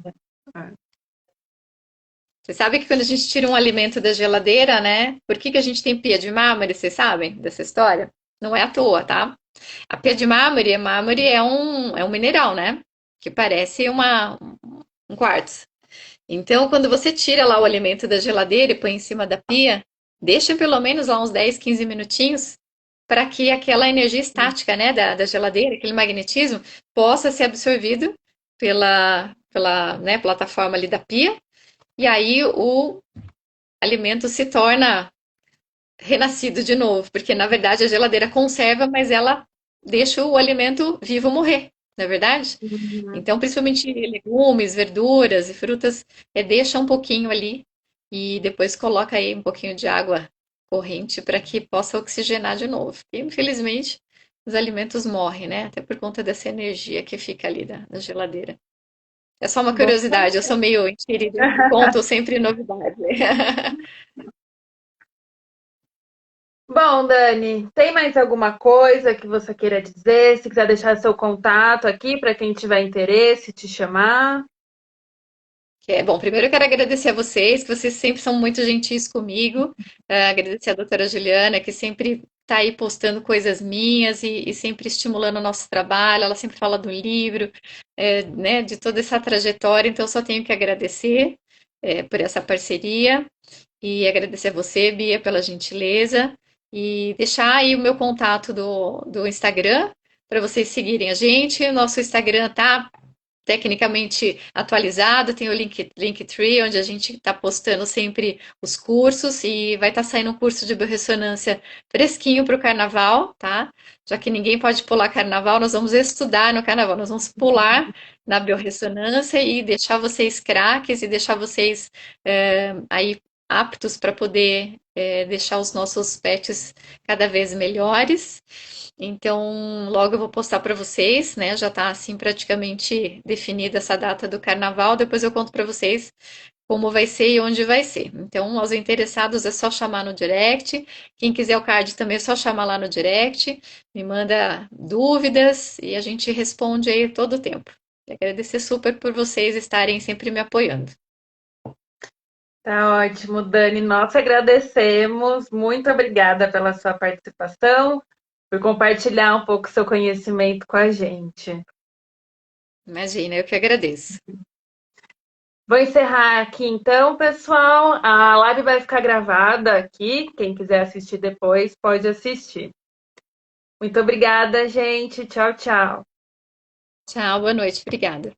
Você sabe que quando a gente tira um alimento da geladeira, né? Por que a gente tem pia de mármore? Vocês sabem dessa história? Não é à toa, tá? A pia de mármore é um mineral, né? que parece um quartzo. Então, quando você tira lá o alimento da geladeira e põe em cima da pia, deixa pelo menos lá uns 10, 15 minutinhos para que aquela energia estática, né, da geladeira, aquele magnetismo, possa ser absorvido pela, né, plataforma ali da pia, e aí o alimento se torna renascido de novo, porque na verdade a geladeira conserva, mas ela deixa o alimento vivo morrer, não é verdade? Uhum. Então, principalmente legumes, verduras e frutas, deixa um pouquinho ali e depois coloca aí um pouquinho de água corrente para que possa oxigenar de novo. E, infelizmente, os alimentos morrem, né? Até por conta dessa energia que fica ali da geladeira. É só uma Bom. curiosidade, eu sou meio enxerida, eu conto sempre novidades. Bom, Dani, tem mais alguma coisa que você queira dizer? Se quiser deixar seu contato aqui para quem tiver interesse, te chamar. Bom, primeiro eu quero agradecer a vocês, que vocês sempre são muito gentis comigo. Agradecer a doutora Juliana, que sempre está aí postando coisas minhas e sempre estimulando o nosso trabalho. Ela sempre fala do livro, né, de toda essa trajetória. Então, eu só tenho que agradecer, por essa parceria e agradecer a você, Bia, pela gentileza. E deixar aí o meu contato do Instagram para vocês seguirem a gente. O nosso Instagram tá tecnicamente atualizado, tem o Linktree, onde a gente está postando sempre os cursos e vai estar saindo um curso de biorressonância fresquinho para o carnaval, tá? Já que ninguém pode pular carnaval, nós vamos estudar no carnaval, nós vamos pular na biorressonância e deixar vocês craques e deixar vocês aí aptos para poder deixar os nossos pets cada vez melhores. Então, logo eu vou postar para vocês, né? Já está assim praticamente definida essa data do carnaval. Depois eu conto para vocês como vai ser e onde vai ser. Então, aos interessados é só chamar no direct. Quem quiser o card também é só chamar lá no direct. Me manda dúvidas e a gente responde aí todo o tempo. E agradecer super por vocês estarem sempre me apoiando. Tá ótimo, Dani. Nós agradecemos. Muito obrigada pela sua participação, por compartilhar um pouco seu conhecimento com a gente. Imagina, eu que agradeço. Vou encerrar aqui então, pessoal. A live vai ficar gravada aqui. Quem quiser assistir depois, pode assistir. Muito obrigada, gente. Tchau, tchau. Tchau, boa noite, obrigada.